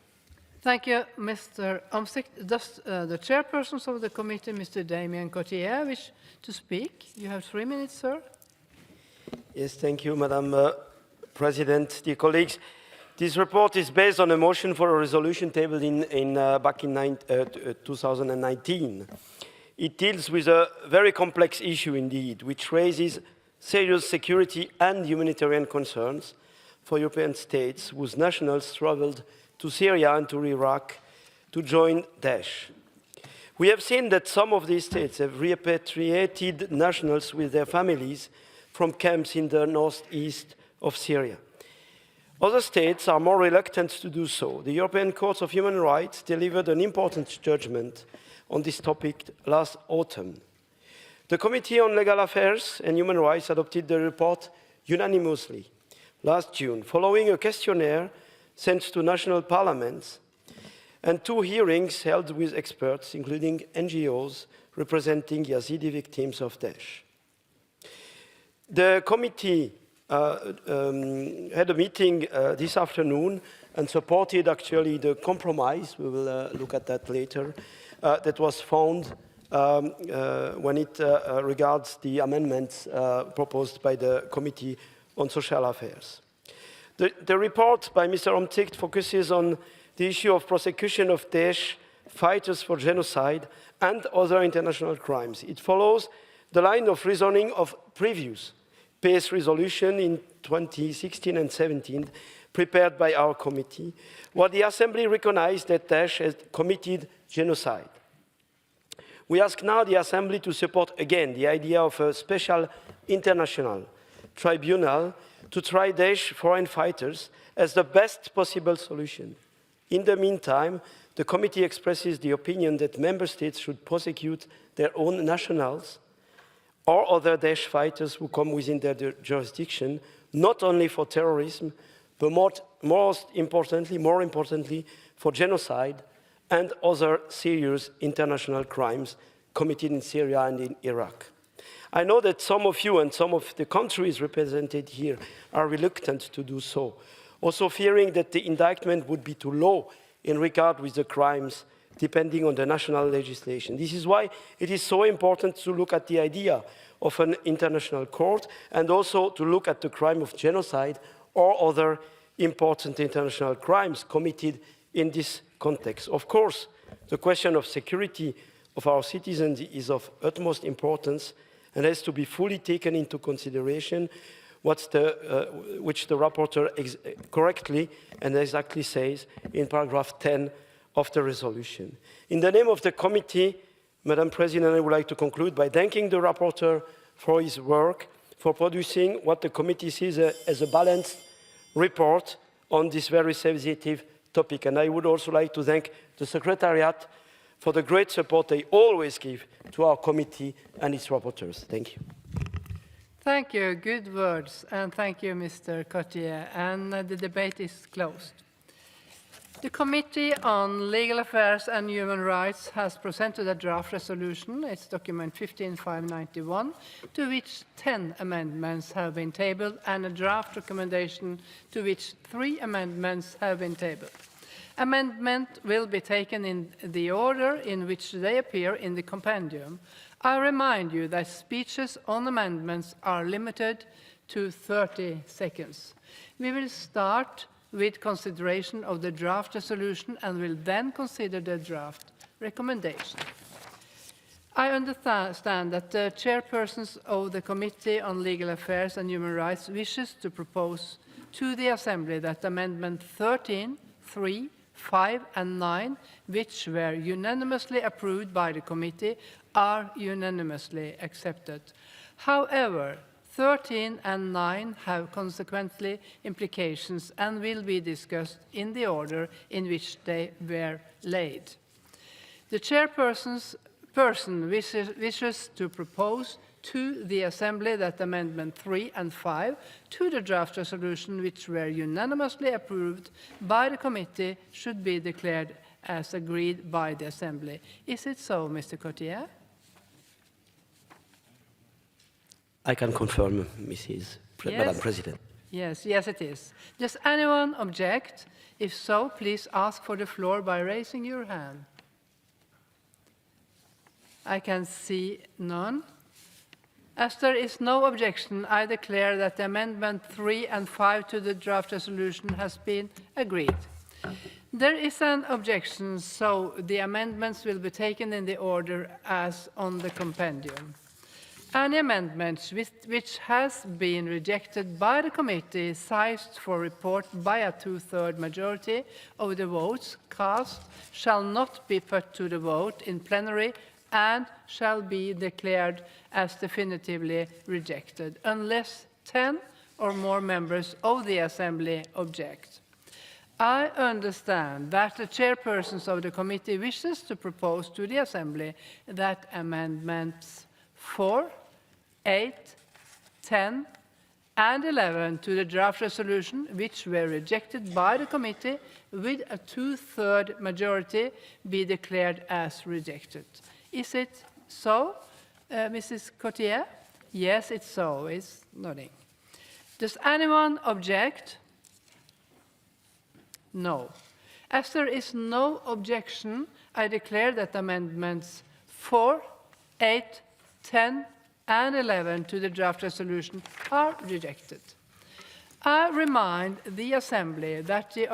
Thank you, Mr. Omtzigt. Does the chairperson of the committee, Mr. Damien Cotier, wish to speak? You have 3 minutes, sir. Yes, thank you, Madam President. Dear colleagues, this report is based on a motion for a resolution tabled back in 2019. It deals with a very complex issue indeed, which raises serious security and humanitarian concerns for European states whose nationals traveled to Syria and to Iraq to join Daesh. We have seen that some of these states have repatriated nationals with their families from camps in the northeast of Syria. Other states are more reluctant to do so. The European Court of Human Rights delivered an important judgment on this topic last autumn. The Committee on Legal Affairs and Human Rights adopted the report unanimously last June, following a questionnaire sent to national parliaments and 2 hearings held with experts, including NGOs representing Yazidi victims of Daesh. The committee had a meeting this afternoon and supported actually the compromise, we will look at that later, that was found when it regards the amendments proposed by the Committee on Social Affairs. The report by Mr. Omtzigt focuses on the issue of prosecution of Daesh fighters for genocide and other international crimes. It follows the line of reasoning of previous peace resolution in 2016 and 17 prepared by our committee, where the Assembly recognized that Daesh had committed genocide. We ask now the Assembly to support again the idea of a special international tribunal to try Daesh foreign fighters as the best possible solution. In the meantime, the committee expresses the opinion that member states should prosecute their own nationals or other Daesh fighters who come within their jurisdiction, not only for terrorism, but more importantly, for genocide and other serious international crimes committed in Syria and in Iraq. I know that some of you and some of the countries represented here are reluctant to do so, also fearing that the indictment would be too low in regard with the crimes depending on the national legislation. This is why it is so important to look at the idea of an international court and also to look at the crime of genocide or other important international crimes committed in this context. Of course, the question of security of our citizens is of utmost importance, and has to be fully taken into consideration, which the rapporteur correctly and exactly says in paragraph 10 of the resolution. In the name of the committee, Madam President, I would like to conclude by thanking the rapporteur for his work, for producing what the committee sees as a balanced report on this very sensitive topic. And I would also like to thank the Secretariat for the great support they always give to our committee and its rapporteurs. Thank you. Thank you. Good words. And thank you, Mr. Cotier. And the debate is closed. The Committee on Legal Affairs and Human Rights has presented a draft resolution, it's document 15591, to which 10 amendments have been tabled and a draft recommendation to which 3 amendments have been tabled. Amendment will be taken in the order in which they appear in the compendium. I remind you that speeches on amendments are limited to 30 seconds. We will start with consideration of the draft resolution and will then consider the draft recommendation. I understand that the chairpersons of the Committee on Legal Affairs and Human Rights wishes to propose to the Assembly that Amendment 13, 3, 5 and 9, which were unanimously approved by the committee, are unanimously accepted. However, 13 and 9 have consequently implications and will be discussed in the order in which they were laid. The chairperson wishes to propose to the Assembly that Amendment 3 and 5 to the draft resolution, which were unanimously approved by the committee, should be declared as agreed by the Assembly. Is it so, Mr. Cotier? I can confirm, Madam President. Yes, it is. Does anyone object? If so, please ask for the floor by raising your hand. I can see none. As there is no objection, I declare that the Amendment 3 and 5 to the draft resolution has been agreed. There is an objection, so the amendments will be taken in the order as on the compendium. Any amendment which has been rejected by the committee sized for report by a 2/3 majority of the votes cast shall not be put to the vote in plenary and shall be declared as definitively rejected unless 10 or more members of the Assembly object. I understand that the chairpersons of the committee wishes to propose to the Assembly that amendments 4, 8, 10, and 11 to the draft resolution, which were rejected by the committee with a 2/3 majority, be declared as rejected. Is it so, Mrs. Cotier? Yes, it's so. It's nodding. Does anyone object? No. As there is no objection, I declare that amendments 4, 8, 10, and 11 to the draft resolution are rejected. I remind the Assembly that the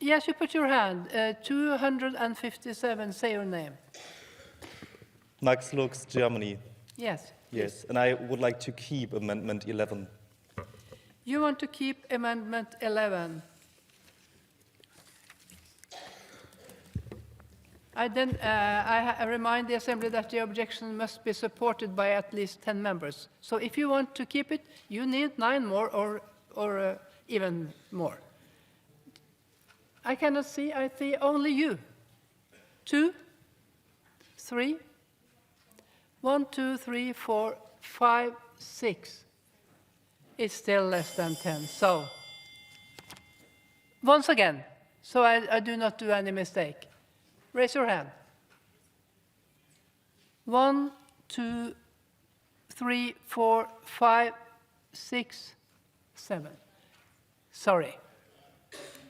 Yes, you put your hand. 257, say your name. Max Lux, Germany. Yes. Yes, and I would like to keep Amendment 11. You want to keep Amendment 11. I remind the Assembly that the objection must be supported by at least 10 members. So if you want to keep it, you need 9 more or even more. I cannot see. I see only you. 2, 3, 1, 2, 3, 4, 5, 6. It's still less than 10. So, once again, so I do not do any mistake. Raise your hand. 1, 2, 3, 4, 5, 6, 7. Sorry.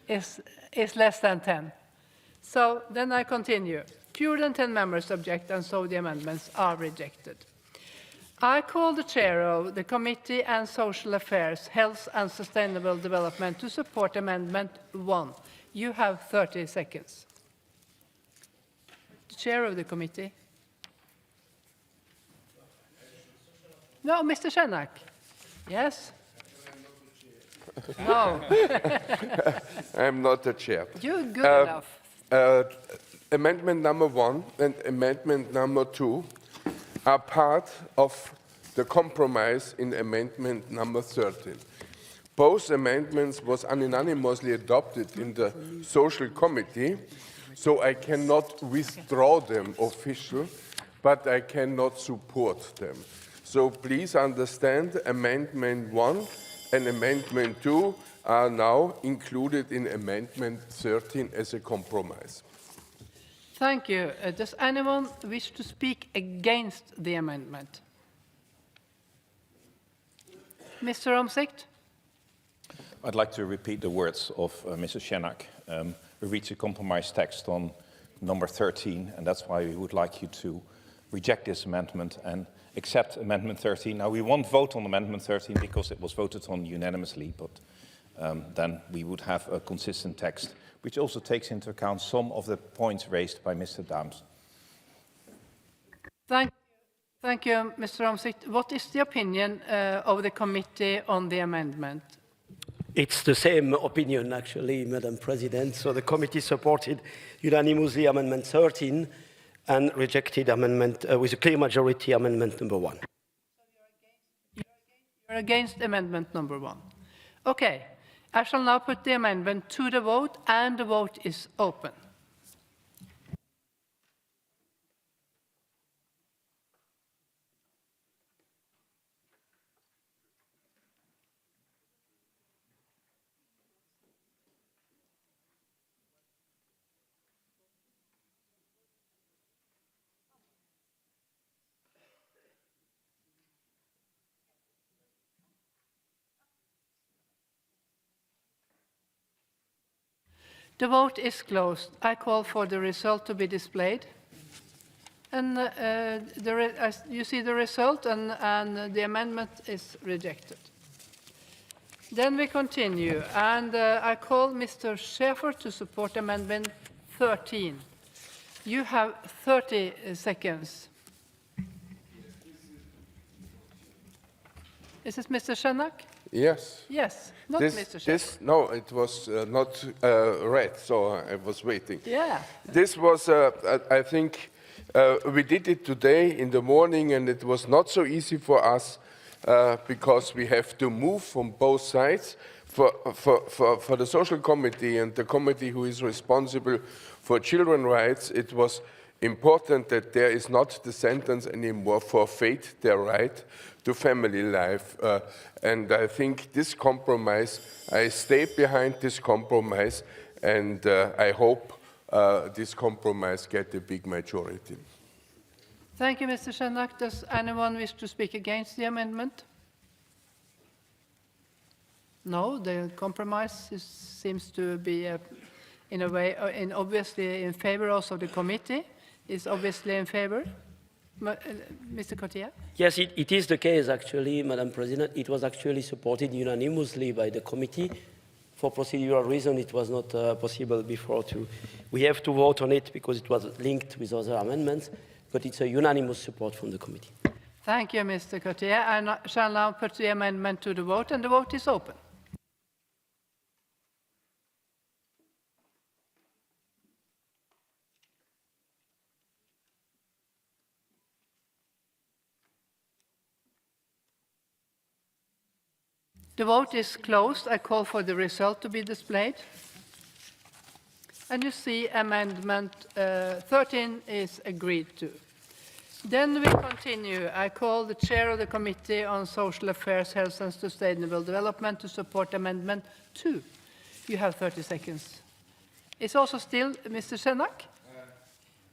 It's less than 10. So then I continue. Fewer than 10 members object, and so the amendments are rejected. I call the chair of the Committee on Social Affairs, Health and Sustainable Development to support Amendment 1. You have 30 seconds. the chair of the committee. No, Mr. Shenak. Yes? No. I'm not the chair. You're good enough. Amendment number 1 and amendment number 2 are part of the compromise in amendment number 13. Both amendments was unanimously adopted in the social committee, so I cannot withdraw them officially, but I cannot support them. So please understand, Amendment 1 and Amendment 2 are now included in Amendment 13 as a compromise. Thank you. Does anyone wish to speak against the amendment? Mr. Omzicht? I'd like to repeat the words of Mrs. Shenak. We reached a compromise text on number 13, and that's why we would like you to reject this amendment and accept Amendment 13. Now, we won't vote on Amendment 13 because it was voted on unanimously, but then we would have a consistent text, which also takes into account some of the points raised by Mr. Daams. Thank you, Mr. Omzicht. What is the opinion of the committee on the amendment? It's the same opinion, actually, Madam President. So the committee supported unanimously Amendment 13 and rejected amendment with a clear majority Amendment number 1. You're against amendment number 1. Okay. I shall now put the amendment to the vote, and the vote is open. The vote is closed. I call for the result to be displayed. And you see the result, and the amendment is rejected. Then we continue, and I call Mr. Schäfer to support Amendment 13. You have 30 seconds. Is this Mr. Shenak? Yes. Yes, not Mr. Shenak. No, it was not read, so I was waiting. Yeah. This was, I think, we did it today in the morning, and it was not so easy for us because we have to move from both sides. For the social committee and the committee who is responsible for children's rights, it was important that there is not the sentence anymore, forfeit their right to family life. And I think this compromise, I stay behind this compromise, and I hope this compromise gets a big majority. Thank you, Mr. Shenak. Does anyone wish to speak against the amendment? No, the compromise seems to be, in a way, obviously in favor also of the committee. Is obviously in favor. Mr. Cottier? Yes, it is the case, actually, Madam President. It was actually supported unanimously by the committee. For procedural reasons, it was not possible before to... We have to vote on it because it was linked with other amendments, but it's a unanimous support from the committee. Thank you, Mr. Cottier. I shall now put the amendment to the vote, and the vote is open. The vote is closed. I call for the result to be displayed. And you see Amendment 13 is agreed to. Then we continue. I call the chair of the Committee on Social Affairs, Health and Sustainable Development to support Amendment 2. You have 30 seconds. Is also still Mr. Shenak?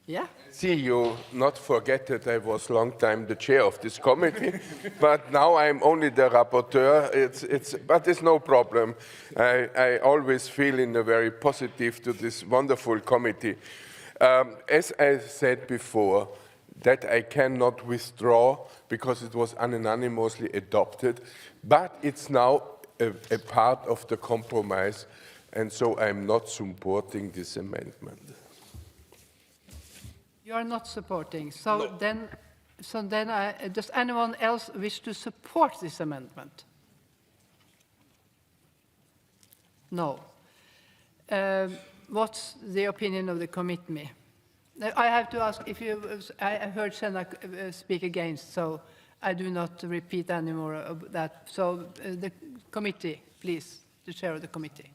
Yeah. See, you not forget that I was a long time the chair of this committee, but now I'm only the rapporteur. But it's no problem. I always feel in a very positive to this wonderful committee. As I said before, that I cannot withdraw because it was unanimously adopted, but it's now a part of the compromise, and so I'm not supporting this amendment. You are not supporting. So then, does anyone else wish to support this amendment? No. What's the opinion of the committee? I have to ask if you. I heard Senna speak against, so I do not repeat any more of that. So the committee, please, the chair of the committee.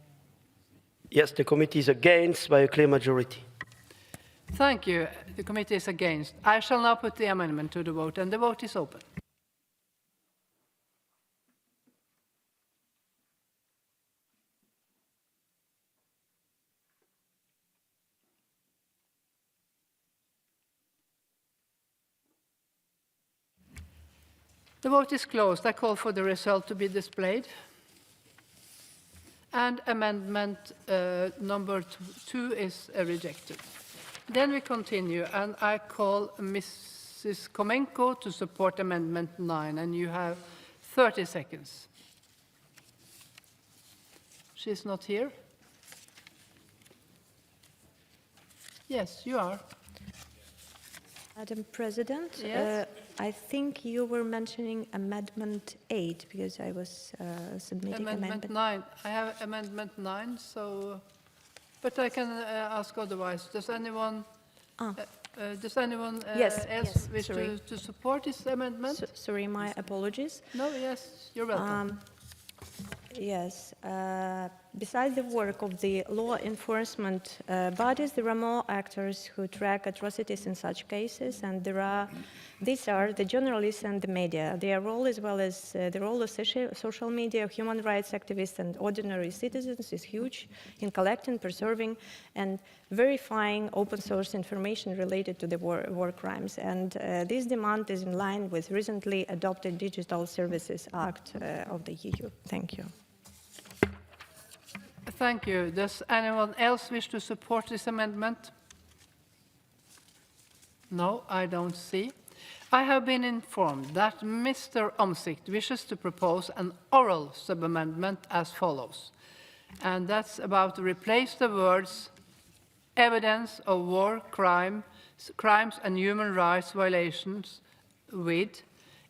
Yes, the committee is against by a clear majority. Thank you. The committee is against. I shall now put the amendment to the vote, and the vote is open. The vote is closed. I call for the result to be displayed. And amendment number 2 is rejected. Then we continue, and I call Mrs. Komenko to support amendment 9, and you have 30 seconds. She's not here? Yes, you are. Madam President, Yes? I think you were mentioning Amendment 8 because I was submitting Amendment 9. I have Amendment 9, so, but I can ask otherwise. Does anyone, Yes, else wish sorry. to support this amendment? Sorry, my apologies. No, yes, you're welcome. Yes. Besides the work of the law enforcement bodies, there are more actors who track atrocities in such cases, and these are the journalists and the media. Their role, as well as the role of social media, human rights activists, and ordinary citizens, is huge in collecting, preserving, and verifying open source information related to the war crimes. And this demand is in line with recently adopted Digital Services Act of the EU. Thank you. Thank you. Does anyone else wish to support this amendment? No, I don't see. I have been informed that Mr. Omtzigt wishes to propose an oral sub-amendment as follows. And that's about to replace the words evidence of war crimes and human rights violations with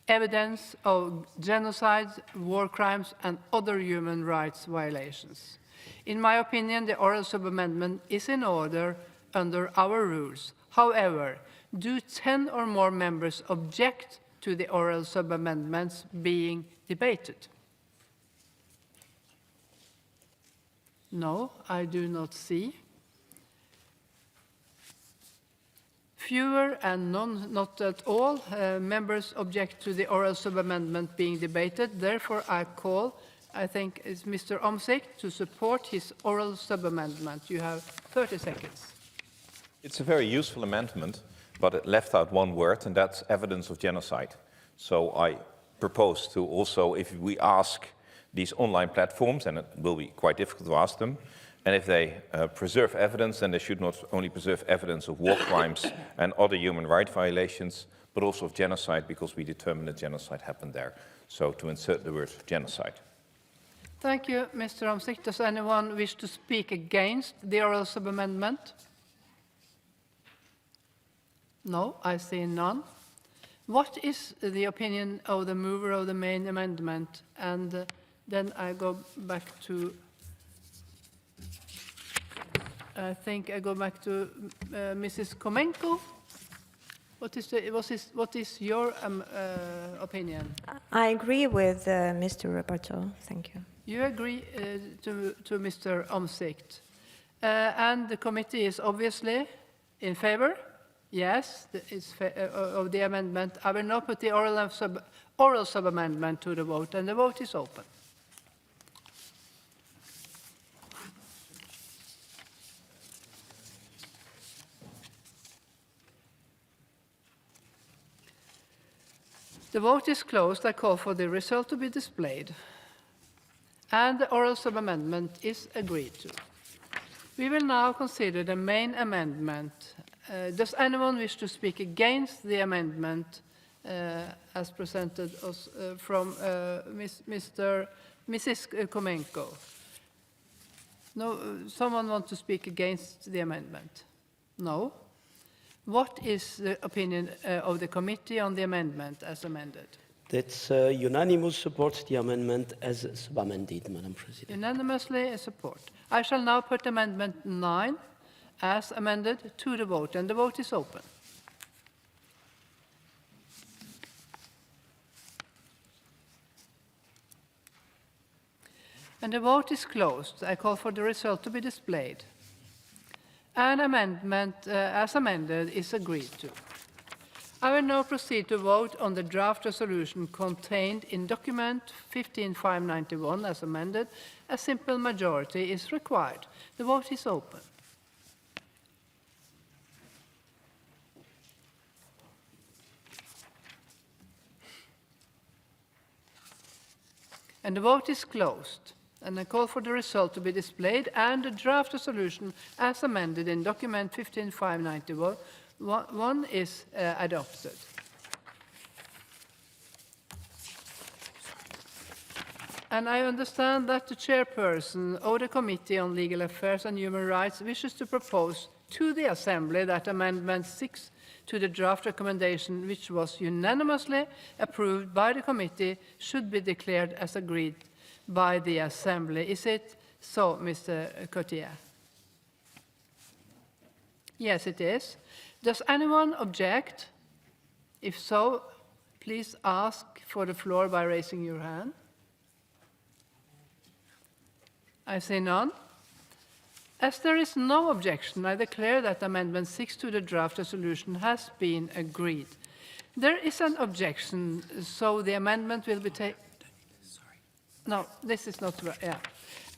evidence of genocide, war crimes, and other human rights violations. In my opinion, the oral sub-amendment is in order under our rules. However, do 10 or more members object to the oral sub-amendments being debated? No, I do not see. Fewer and not at all members object to the oral sub-amendment being debated. Therefore, I call, I think it's Mr. Omtzigt, to support his oral sub-amendment. You have 30 seconds. It's a very useful amendment, but it left out one word, and that's evidence of genocide. So I propose to also, if we ask these online platforms, and it will be quite difficult to ask them, and if they preserve evidence, then they should not only preserve evidence of war crimes and other human rights violations, but also of genocide, because we determined that genocide happened there. So to insert the word genocide. Thank you, Mr. Omtzigt. Does anyone wish to speak against the oral sub-amendment? No, I see none. What is the opinion of the mover of the main amendment? And then I go back to, I think I go back to Mrs. Komenko. What is your opinion? I agree with Mr. Rapporteur. Thank you. You agree to Mr. Omtzigt. And the committee is obviously in favor? Yes, of the amendment. I will now put the oral sub-amendment to the vote, and the vote is open. The vote is closed. I call for the result to be displayed. And the oral sub-amendment is agreed to. We will now consider the main amendment. Does anyone wish to speak against the amendment as presented from Mrs. Komenko? No, someone want to speak against the amendment? No. What is the opinion of the committee on the amendment as amended? That's unanimous support the amendment as sub-amended, Madam President. Unanimously support. I shall now put Amendment 9 as amended to the vote, and the vote is open. And the vote is closed. I call for the result to be displayed. An amendment as amended is agreed to. I will now proceed to vote on the draft resolution contained in document 15591 as amended. A simple majority is required. The vote is open. And the vote is closed. And I call for the result to be displayed, and the draft resolution as amended in document 15591 is adopted. And I understand that the chairperson of the Committee on Legal Affairs and Human Rights wishes to propose to the Assembly that Amendment 6 to the draft recommendation, which was unanimously approved by the committee, should be declared as agreed by the Assembly. Is it so, Mr. Cotier? Yes, it is. Does anyone object? If so, please ask for the floor by raising your hand. I see none. As there is no objection, I declare that Amendment 6 to the draft resolution has been agreed. There is an objection, so the amendment will be taken. No, this is not right. Yeah.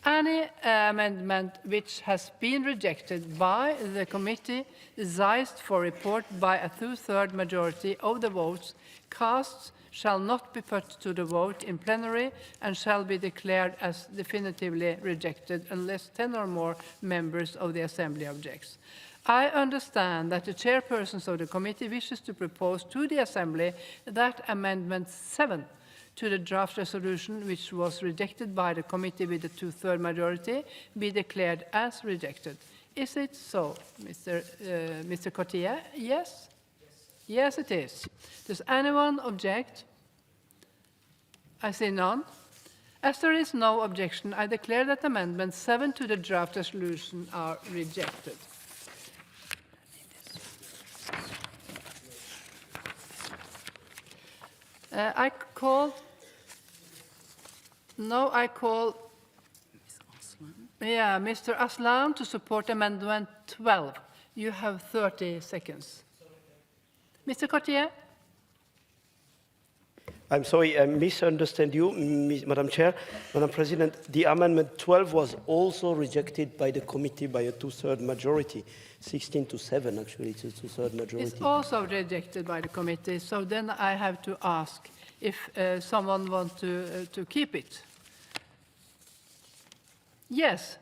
Any amendment which has been rejected by the committee desires for report by a two-thirds majority of the votes cast shall not be put to the vote in plenary and shall be declared as definitively rejected unless 10 or more members of the Assembly objects. I understand that the chairpersons of the committee wishes to propose to the Assembly that Amendment 7 to the draft resolution, which was rejected by the committee with a two-thirds majority, be declared as rejected. Is it so, Mr. Cotier? Yes? Yes, it is. Does anyone object? I see none. As there is no objection, I declare that Amendment 7 to the draft resolution are rejected. I call Mr. Aslan to support Amendment 12. You have 30 seconds. Mr. Cotier? I'm sorry, I misunderstood you, Madam Chair. Madam President, the Amendment 12 was also rejected by the committee by a two-thirds majority. 16-7, actually, it's a two-thirds majority. It's also rejected by the committee, so then I have to ask if someone wants to keep it. Yes,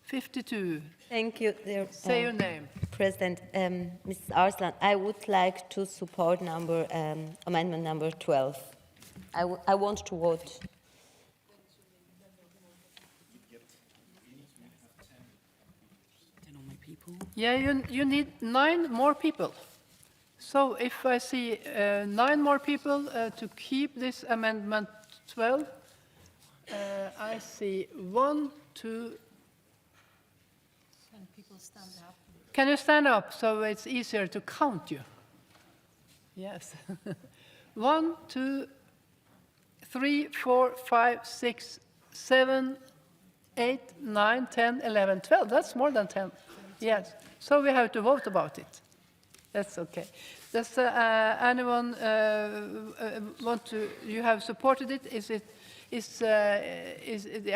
52. Thank you, dear, Say your name. President. Mrs. Arslan, I would like to support amendment number 12. I want to vote. Yeah, you need 9 more people. So if I see 9 more people to keep this amendment 12, I see 1, 2. Can people stand up? Can you stand up so it's easier to count you? Yes. 1, 2, 3, 4, 5, 6, 7, 8, 9, 10, 11, 12. That's more than 10. Yes. So we have to vote about it. That's okay. Does anyone want to? You have supported it.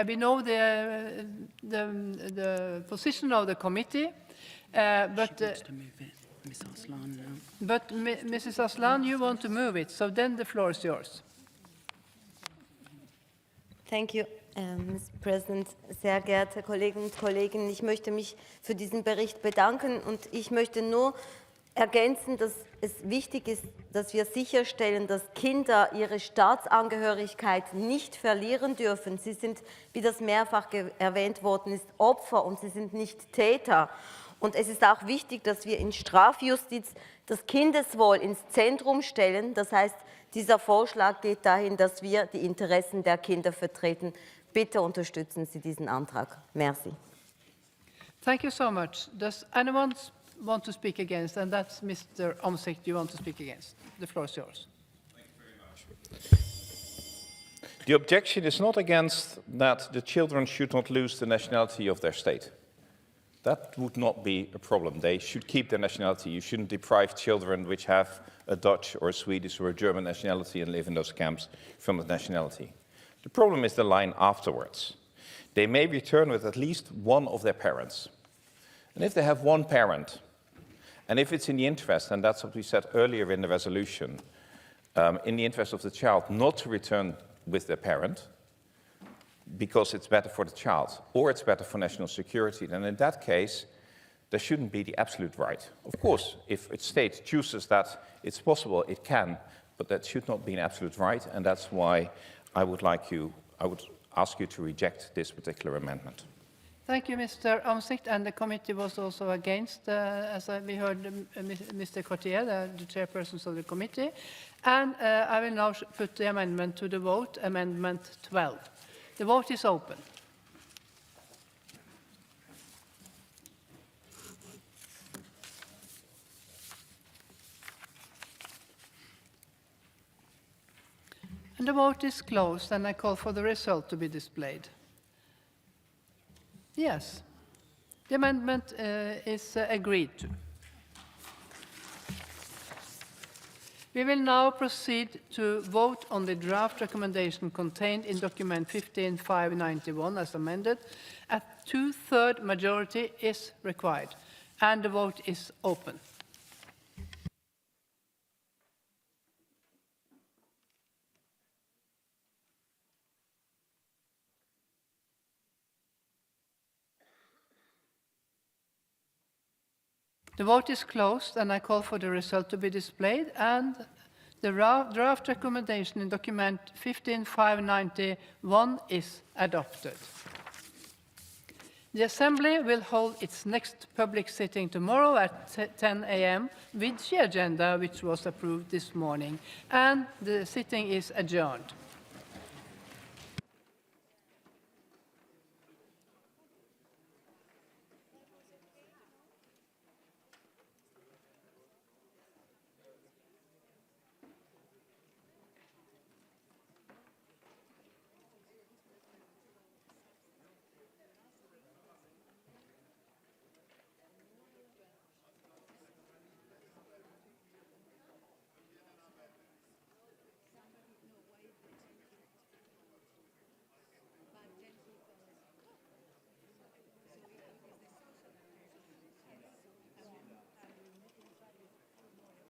We know the position of the committee, but Mrs. Aslan, you want to move it. So then the floor is yours. Thank you, Mr. President. Sehr geehrte Kolleginnen und Kollegen, ich möchte mich für diesen Bericht bedanken und ich möchte nur ergänzen, dass es wichtig ist, dass wir sicherstellen, dass Kinder ihre Staatsangehörigkeit nicht verlieren dürfen. Sie sind, wie das mehrfach erwähnt worden ist, Opfer und sie sind nicht Täter. Und es ist auch wichtig, dass wir in Strafjustiz das Kindeswohl ins Zentrum stellen. Das heißt, dieser Vorschlag geht dahin, dass wir die Interessen der Kinder vertreten. Bitte unterstützen Sie diesen Antrag. Merci. Thank you so much. Does anyone want to speak against? And that's Mr. Omsik, you want to speak against. The floor is yours. The objection is not against that the children should not lose the nationality of their state. That would not be a problem. They should keep their nationality. You shouldn't deprive children which have a Dutch or a Swedish or a German nationality and live in those camps from the nationality. The problem is the line afterwards. They may return with at least one of their parents. And if they have one parent, and if it's in the interest, and that's what we said earlier in the resolution, in the interest of the child not to return with their parent, because it's better for the child, or it's better for national security, then in that case, there shouldn't be the absolute right. Of course, if a state chooses that it's possible, it can, but that should not be an absolute right, and that's why I would ask you to reject this particular amendment. Thank you, Mr. Omsicht, and the committee was also against, as we heard Mr. Cotier, the chairperson of the committee. And I will now put the amendment to the vote, Amendment 12. The vote is open. And the vote is closed, and I call for the result to be displayed. Yes, the amendment is agreed to. We will now proceed to vote on the draft recommendation contained in document 15/591 as amended. A 2/3 majority is required, and the vote is open. The vote is closed, and I call for the result to be displayed, and the draft recommendation in document 15/591 is adopted. The Assembly will hold its next public sitting tomorrow at 10 a.m. with the agenda which was approved this morning, and the sitting is adjourned.